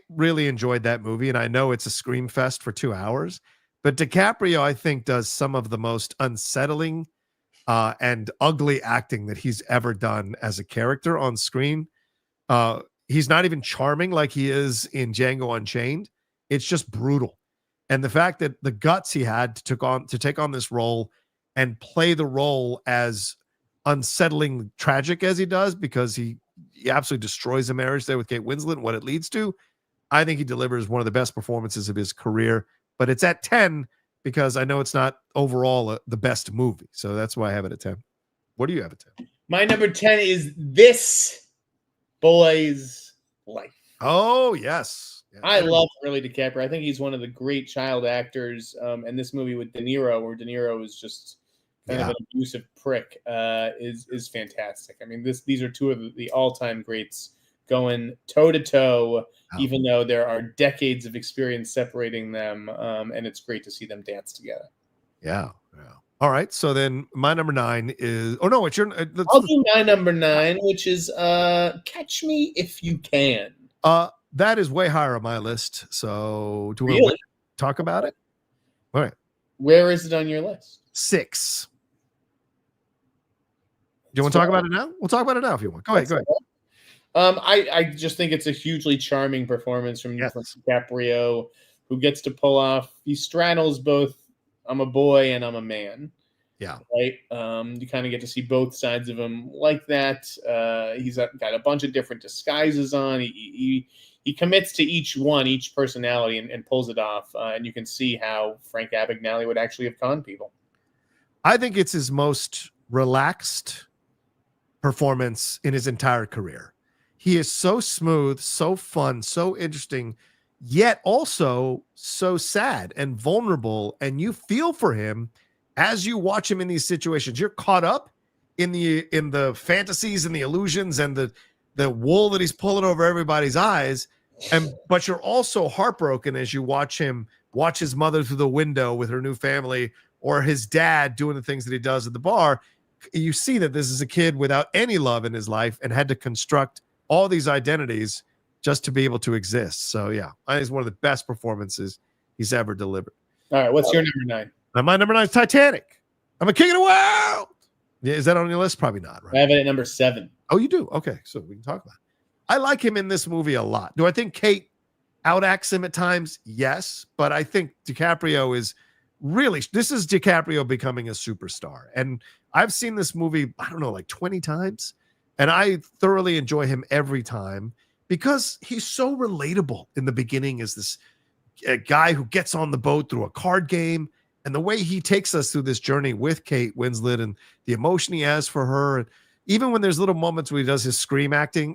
really enjoyed that movie, and I know it's a scream fest for 2 hours, but DiCaprio, I think, does some of the most unsettling and ugly acting that he's ever done as a character on screen. He's not even charming like he is in Django Unchained. It's just brutal. And the fact that the guts he had to take on this role and play the role as unsettling tragic as he does, because he absolutely destroys a marriage there with Kate Winslet and what it leads to. I think he delivers one of the best performances of his career, but it's at 10 because I know it's not overall the best movie. So that's why I have it at 10. What do you have at 10? My number 10 is This Boy's Life. Oh, yes. Yeah. I love Early DiCaprio. I think he's one of the great child actors. And this movie with De Niro, where De Niro is just kind of an abusive prick, is fantastic. I mean, these are 2 of the all-time greats going toe-to-toe, even though there are decades of experience separating them, and it's great to see them dance together. Yeah. All right, so then my number 9 is... Oh, no, it's your... I'll do my number 9, which is Catch Me If You Can. That is way higher on my list, so do we Really? talk about it? All right. Where is it on your list? 6. Do you want to talk about it now? We'll talk about it now if you want. Go ahead. I just think it's a hugely charming performance from DiCaprio, who gets to pull off. He straddles both I'm a boy and I'm a man. Yeah. Right. You kind of get to see both sides of him like that. He's got a bunch of different disguises on. He commits to each personality and pulls it off. And you can see how Frank Abagnale would actually have conned people. I think it's his most relaxed performance in his entire career. He is so smooth, so fun, so interesting, yet also so sad and vulnerable. And you feel for him as you watch him in these situations. You're caught up in the fantasies and the illusions and the wool that he's pulling over everybody's eyes. But you're also heartbroken as you watch him watch his mother through the window with her new family, or his dad doing the things that he does at the bar. You see that this is a kid without any love in his life and had to construct all these identities just to be able to exist. So yeah, I think it's one of the best performances he's ever delivered. All right, what's your number 9? Now my number 9 is Titanic. I'm a king of the world. Yeah, is that on your list? Probably not, right? I have it at number 7. Oh, you do? Okay, so we can talk about it. I like him in this movie a lot. Do I think Kate outacts him at times? Yes, but I think DiCaprio is really, this is DiCaprio becoming a superstar. And I've seen this movie, I don't know, like 20 times. And I thoroughly enjoy him every time because he's so relatable in the beginning as this guy who gets on the boat through a card game. And the way he takes us through this journey with Kate Winslet and the emotion he has for her. And even when there's little moments where he does his scream acting,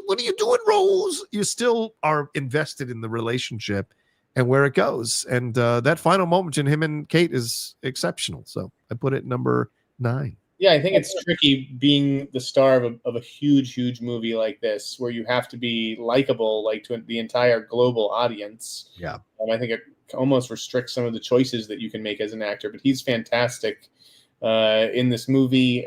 what are you doing, Rose? You still are invested in the relationship and where it goes. And that final moment in him and Kate is exceptional. So I put it number 9. Yeah, I think it's tricky being the star of a huge movie like this, where you have to be likable, like to the entire global audience. Yeah. I think it almost restricts some of the choices that you can make as an actor, but he's fantastic in this movie.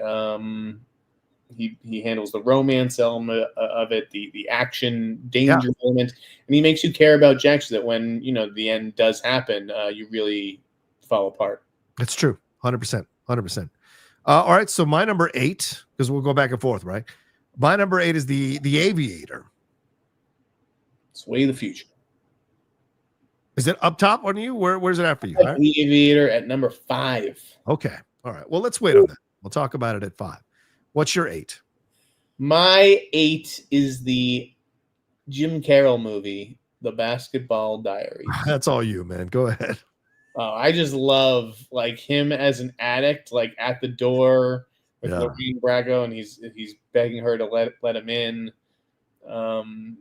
He handles the romance element of it, the action danger element, and he makes you care about Jack, so that when the end does happen, you really fall apart. That's true. 100%. All right, so my number 8, because we'll go back and forth, right? My number 8 is the Aviator. It's way of the future. Is it up top on you? Where's it at for you? Right? The Aviator at number 5. Okay. All right. Well, let's wait on that. We'll talk about it at 5. What's your 8? My 8 is the Jim Carroll movie, The Basketball Diaries. That's all you, man. Go ahead. Oh, I just love like him as an addict, like at the door with Lorraine Bracco, and he's begging her to let him in.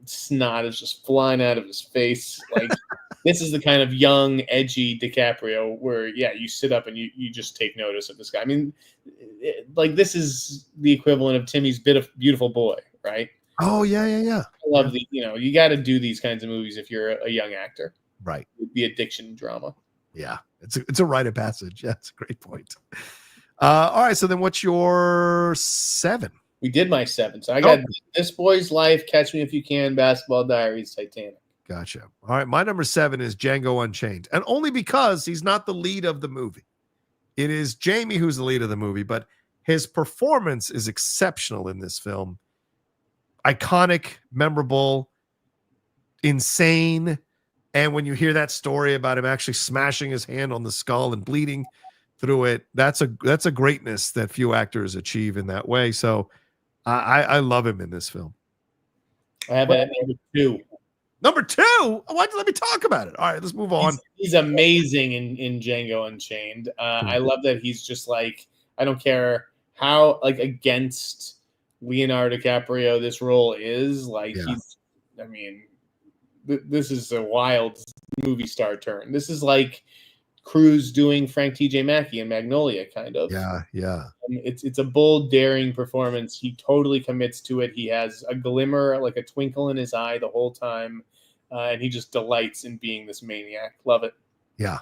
Snot is just flying out of his face. Like this is the kind of young, edgy DiCaprio where you sit up and you just take notice of this guy. I mean, like this is the equivalent of Timmy's Beautiful Boy, right? Oh yeah. I love you got to do these kinds of movies if you're a young actor, right? The addiction drama. Yeah, it's a rite of passage. Yeah, it's a great point. All right, so then what's your 7? We did my 7. So I got This Boy's Life, Catch Me If You Can, Basketball Diaries, Titanic. Gotcha. All right, my number 7 is Django Unchained, and only because he's not the lead of the movie. It is Jamie who's the lead of the movie, but his performance is exceptional in this film. Iconic, memorable, insane. And when you hear that story about him actually smashing his hand on the skull and bleeding through it, that's a greatness that few actors achieve in that way. So I love him in this film. I have it at number 2. Number 2? Why'd you let me talk about it? All right, let's move on. He's amazing in Django Unchained. I love that he's just like, I don't care how like against Leonardo DiCaprio this role is. Like this is a wild movie star turn. This is like Cruise doing Frank T.J. Mackey in Magnolia, kind of. Yeah. It's a bold, daring performance. He totally commits to it. He has a glimmer, like a twinkle in his eye the whole time, and he just delights in being this maniac. Love it. Yeah,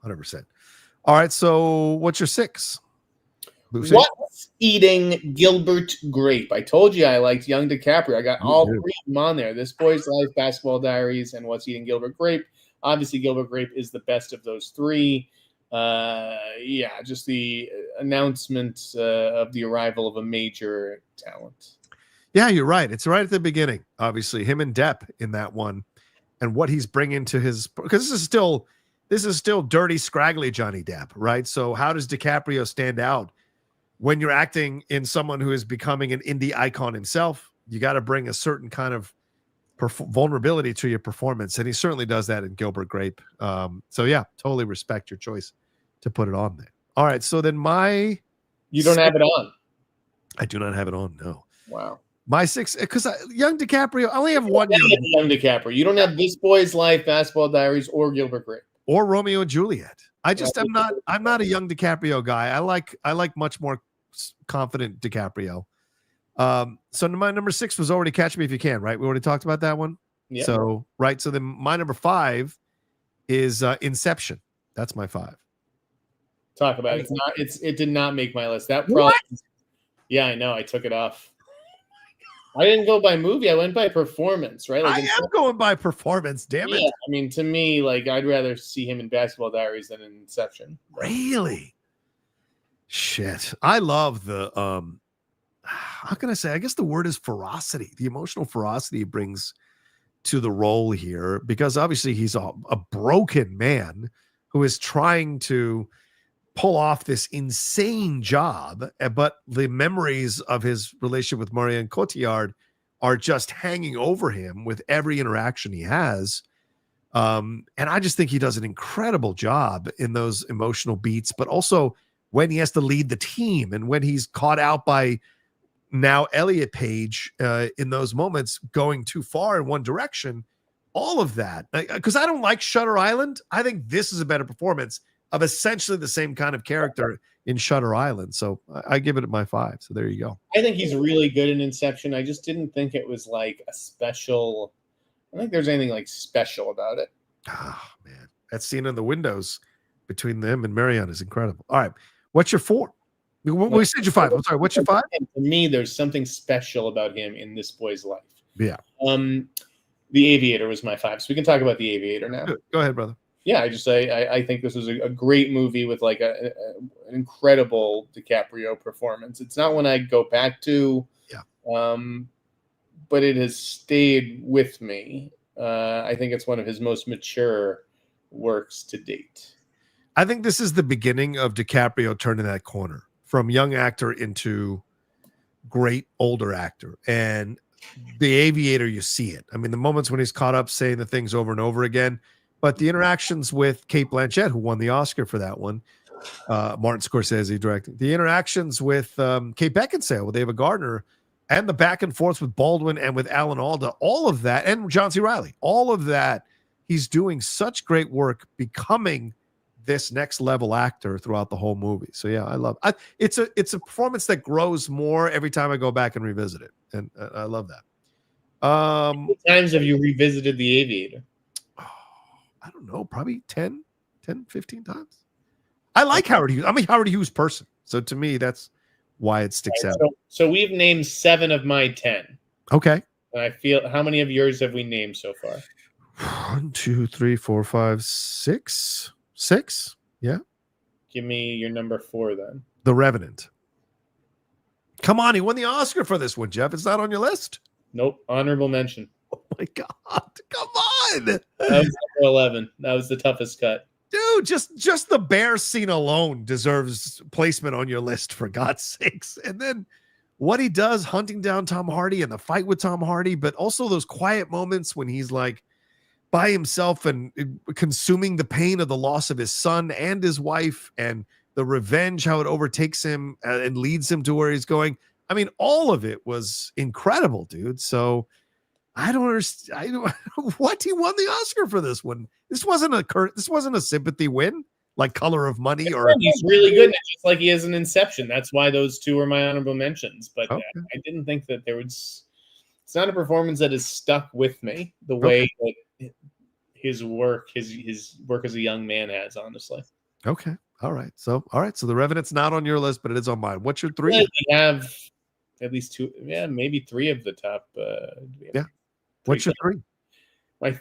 100%. All right, so what's your 6? What's Eating Gilbert Grape? I told you I liked young DiCaprio. I got all 3 of them on there. This Boy's Life, Basketball Diaries, and What's Eating Gilbert Grape. Obviously, Gilbert Grape is the best of those 3. Just the announcement of the arrival of a major talent. Yeah, you're right. It's right at the beginning. Obviously, him and Depp in that one, and what he's bringing to his, because this is still dirty, scraggly Johnny Depp, right? So how does DiCaprio stand out when you're acting in someone who is becoming an indie icon himself? You got to bring a certain kind of vulnerability to your performance, and he certainly does that in Gilbert Grape. So yeah, totally respect your choice to put it on there. All right, so then you don't have it on. I do not have it on. No. Wow. My 6, because young DiCaprio, I only have one. Young DiCaprio. You don't have This Boy's Life, Basketball Diaries, or Gilbert Grape, or Romeo and Juliet. I'm not a young DiCaprio guy. I like much more confident DiCaprio. So my number 6 was already Catch Me If You Can, right? We already talked about that one. Yeah. So right. So then my number 5 is Inception. That's my 5. Talk about it. It did not make my list. That probably. Yeah, I know. I took it off. I didn't go by movie. I went by performance, right? Like I am going by performance. Damn it. Yeah, I mean, to me, like I'd rather see him in Basketball Diaries than in Inception. Really? Shit. I love the how can I say? I guess the word is ferocity. The emotional ferocity he brings to the role here, because obviously he's a broken man who is trying to pull off this insane job, but the memories of his relationship with Marion Cotillard are just hanging over him with every interaction he has. And I just think he does an incredible job in those emotional beats, but also when he has to lead the team and when he's caught out by now Elliot Page in those moments going too far in one direction, all of that. Because I don't like Shutter Island. I think this is a better performance of essentially the same kind of character in Shutter Island. So I give it my 5. So there you go. I think he's really good in Inception. I just didn't think it was like a special. I don't think there's anything like special about it. Oh, man. That scene in the windows between them and Marion is incredible. All right. What's your 4? We said your 5. I'm sorry. What's your 5? To me, there's something special about him in This Boy's Life. Yeah. The Aviator was my 5. So we can talk about The Aviator now. Go ahead, brother. Yeah, I think this was a great movie with like an incredible DiCaprio performance. It's not one I go back to, but it has stayed with me. I think it's one of his most mature works to date. I think this is the beginning of DiCaprio turning that corner from young actor into great older actor. And The Aviator, you see it. I mean, the moments when he's caught up saying the things over and over again, But the interactions with Cate Blanchett, who won the Oscar for that one, Martin Scorsese directing, the interactions with Kate Beckinsale, with Ava Gardner, and the back and forth with Baldwin and with Alan Alda, all of that, and John C. Reilly, all of that, he's doing such great work becoming this next level actor throughout the whole movie. So yeah, I love it. It's a performance that grows more every time I go back and revisit it. And I love that. How many times have you revisited The Aviator? I don't know, probably 10, 15 times. I like Howard Hughes. I'm a Howard Hughes person. So to me, that's why it sticks out. So we've named 7 of my 10. Okay. And I feel, how many of yours have we named so far? 1, 2, 3, 4, 5, 6. 6. Yeah. Give me your number 4 then. The Revenant. Come on, he won the Oscar for this one, Jeff. It's not on your list. Nope. Honorable mention. Oh my God. Come on. That was number 11. That was the toughest cut. Dude, just the bear scene alone deserves placement on your list, for God's sakes. And then what he does hunting down Tom Hardy and the fight with Tom Hardy, but also those quiet moments when he's like by himself and consuming the pain of the loss of his son and his wife, and the revenge, how it overtakes him and leads him to where he's going. I mean, all of it was incredible, dude. So I don't understand. I don't what he won the Oscar for this one. This wasn't a sympathy win like Color of Money, or he's really good, just like he is in Inception. That's why those 2 are my honorable mentions. But okay. I didn't think that there was. It's not a performance that has stuck with me the way that his work as a young man has. Honestly. Okay. All right. So The Revenant's not on your list, but it is on mine. What's your 3? We have at least 2, maybe 3 of the top. Yeah. What's your 3? My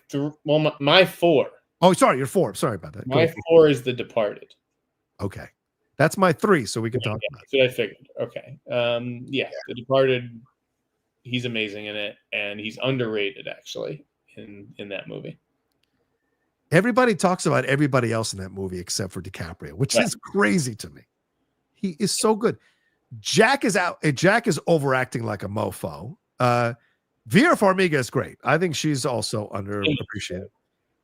4. Oh, sorry, your 4. Sorry about that. My 4 is The Departed. Okay. That's my 3, so we can talk about it. That's what I figured. Okay. The Departed, he's amazing in it, and he's underrated actually in that movie. Everybody talks about everybody else in that movie except for DiCaprio, which is crazy to me. He is so good. Jack is overacting like a mofo. Vera Farmiga is great. I think she's also underappreciated.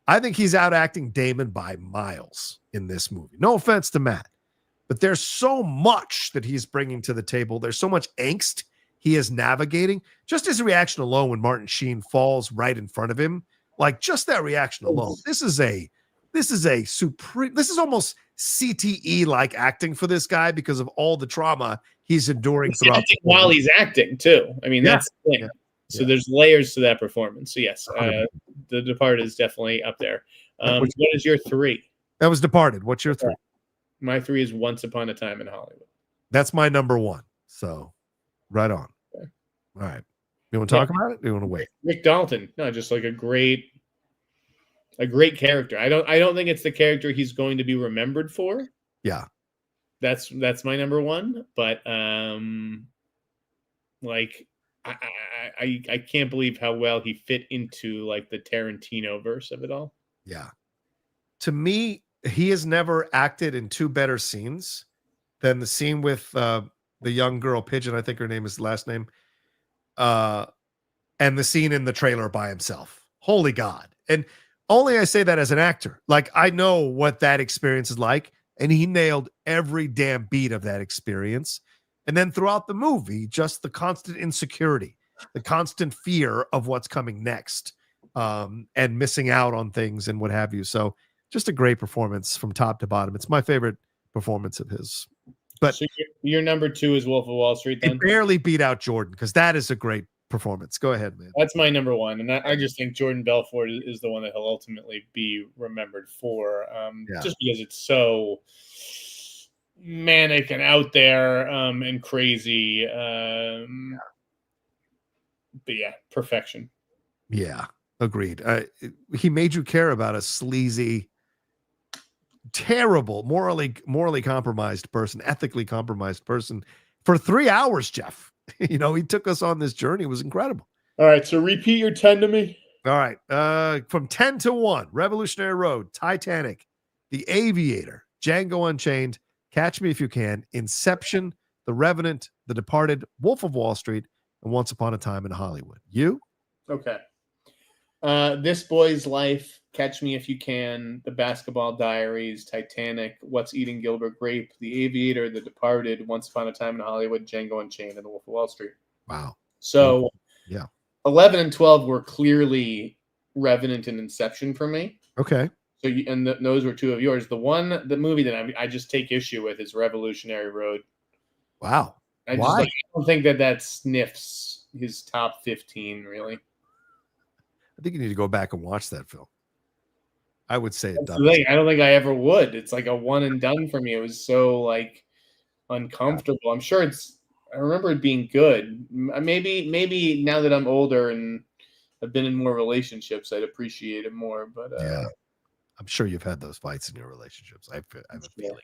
I think he's out acting Damon by miles in this movie. No offense to Matt, but there's so much that he's bringing to the table. There's so much angst he is navigating. Just his reaction alone when Martin Sheen falls right in front of him, like just that reaction alone. This is almost CTE like acting for this guy because of all the trauma he's enduring throughout while he's acting too. I mean, that's the thing. Yeah. So there's layers to that performance. So yes, The Departed is definitely up there. What is your 3? That was Departed. What's your 3? My 3 is Once Upon a Time in Hollywood. That's my number 1. So right on. Okay. All right. You want to talk about it? Or you want to wait? Rick Dalton. No, just like a great character. I don't think it's the character he's going to be remembered for. Yeah. That's my number 1. But I can't believe how well he fit into like the Tarantino verse of it all. Yeah. To me, he has never acted in 2 better scenes than the scene with the young girl Pigeon, I think her name is last name, and the scene in the trailer by himself. Holy God. And only I say that as an actor. Like, I know what that experience is like, and he nailed every damn beat of that experience. And then throughout the movie, just the constant insecurity, the constant fear of what's coming next, and missing out on things and what have you. So just a great performance from top to bottom. It's my favorite performance of his. But so your number 2 is Wolf of Wall Street, then? It barely beat out Jordan, because that is a great performance. Go ahead, man. That's my number 1. And I just think Jordan Belfort is the one that he'll ultimately be remembered for, just because it's so manic and out there and crazy. But yeah, perfection. Yeah, agreed. He made you care about a sleazy, terrible, morally compromised person, ethically compromised person for 3 hours, Jeff. He took us on this journey. It was incredible. All right, so repeat your 10 to me. All right, from 10 to 1, Revolutionary Road, Titanic, The Aviator, Django Unchained, Catch Me If You Can, Inception, The Revenant, The Departed, Wolf of Wall Street, and Once Upon a Time in Hollywood. You? Okay. This Boy's Life, Catch Me If You Can, The Basketball Diaries, Titanic, What's Eating Gilbert Grape, The Aviator, The Departed, Once Upon a Time in Hollywood, Django Unchained, and The Wolf of Wall Street. Wow. So yeah, 11 and 12 were clearly Revenant and Inception for me. Okay. So those were two of yours. The movie that I just take issue with is Revolutionary Road. Wow. I Why? I don't think that sniffs his top 15, really. I think you need to go back and watch that film. I would say it That's does. the thing. I don't think I ever would. It's like a one and done for me. It was so like uncomfortable. I'm sure I remember it being good. Maybe now that I'm older and I've been in more relationships, I'd appreciate it more. But yeah, I'm sure you've had those fights in your relationships. I have a feeling.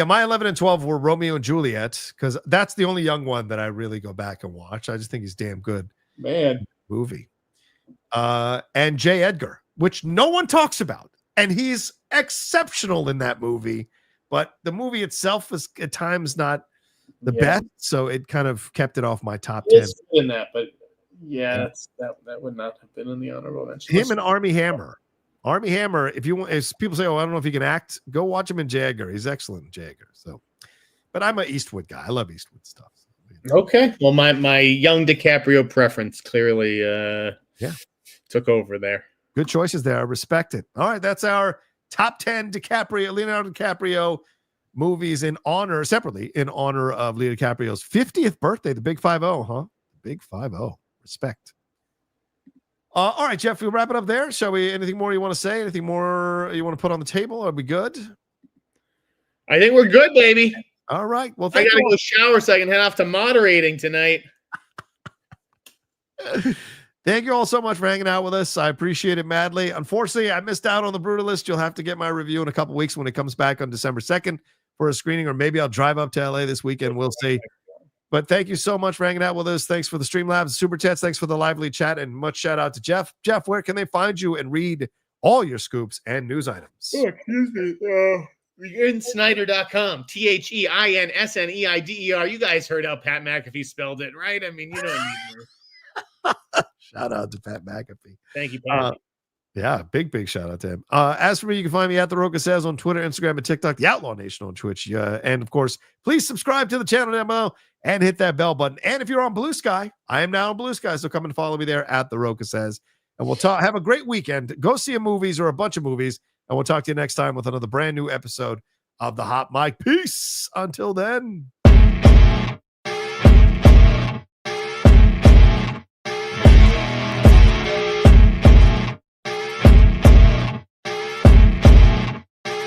My 11 and 12 were Romeo and Juliet, because that's the only young one that I really go back and watch. I just think he's damn good. Man. Movie. And J. Edgar, which no one talks about. And he's exceptional in that movie. But the movie itself is at times not the best. So it kind of kept it off my top 10. It's in that, but that would not have been in the honorable mention. Him and Armie Hammer. Armie Hammer, if people say, oh, I don't know if he can act, go watch him in J. Edgar. He's excellent in J. Edgar. So, but I'm an Eastwood guy. I love Eastwood stuff. Okay. Well, my young DiCaprio preference clearly took over there. Good choices there. I respect it. All right. That's our top 10 Leonardo DiCaprio movies separately in honor of Leo DiCaprio's 50th birthday, the Big 5-0, huh? Big 5-0. Respect. All right, Jeff, we'll wrap it up there. Shall we? Anything more you want to say? Anything more you want to put on the table? Are we good? I think we're good, baby. All right. Well, I got to go shower so I can head off to moderating tonight. Thank you all so much for hanging out with us. I appreciate it madly. Unfortunately, I missed out on the Brutalist. You'll have to get my review in a couple weeks when it comes back on December 2nd for a screening, or maybe I'll drive up to LA this weekend. We'll see. But thank you so much for hanging out with us. Thanks for the Streamlabs, Super Chats. Thanks for the lively chat, and much shout out to Jeff. Jeff, where can they find you and read all your scoops and news items? Oh, excuse me. In Sneider.com. THEINSNEIDER. You guys heard how Pat McAfee spelled it, right? I mean, you don't need more. Shout out to Pat McAfee. Thank you, Pat. Yeah, big shout out to him. As for me, you can find me at The Rocha Says on Twitter, Instagram, and TikTok, The Outlaw Nation on Twitch. And of course, please subscribe to the channel down below and hit that bell button. And if you're on Blue Sky, I am now on Blue Sky, so come and follow me there at The Rocha Says. And we'll have a great weekend. Go see a movies or a bunch of movies, and we'll talk to you next time with another brand new episode of The Hot Mic. Peace. Until then.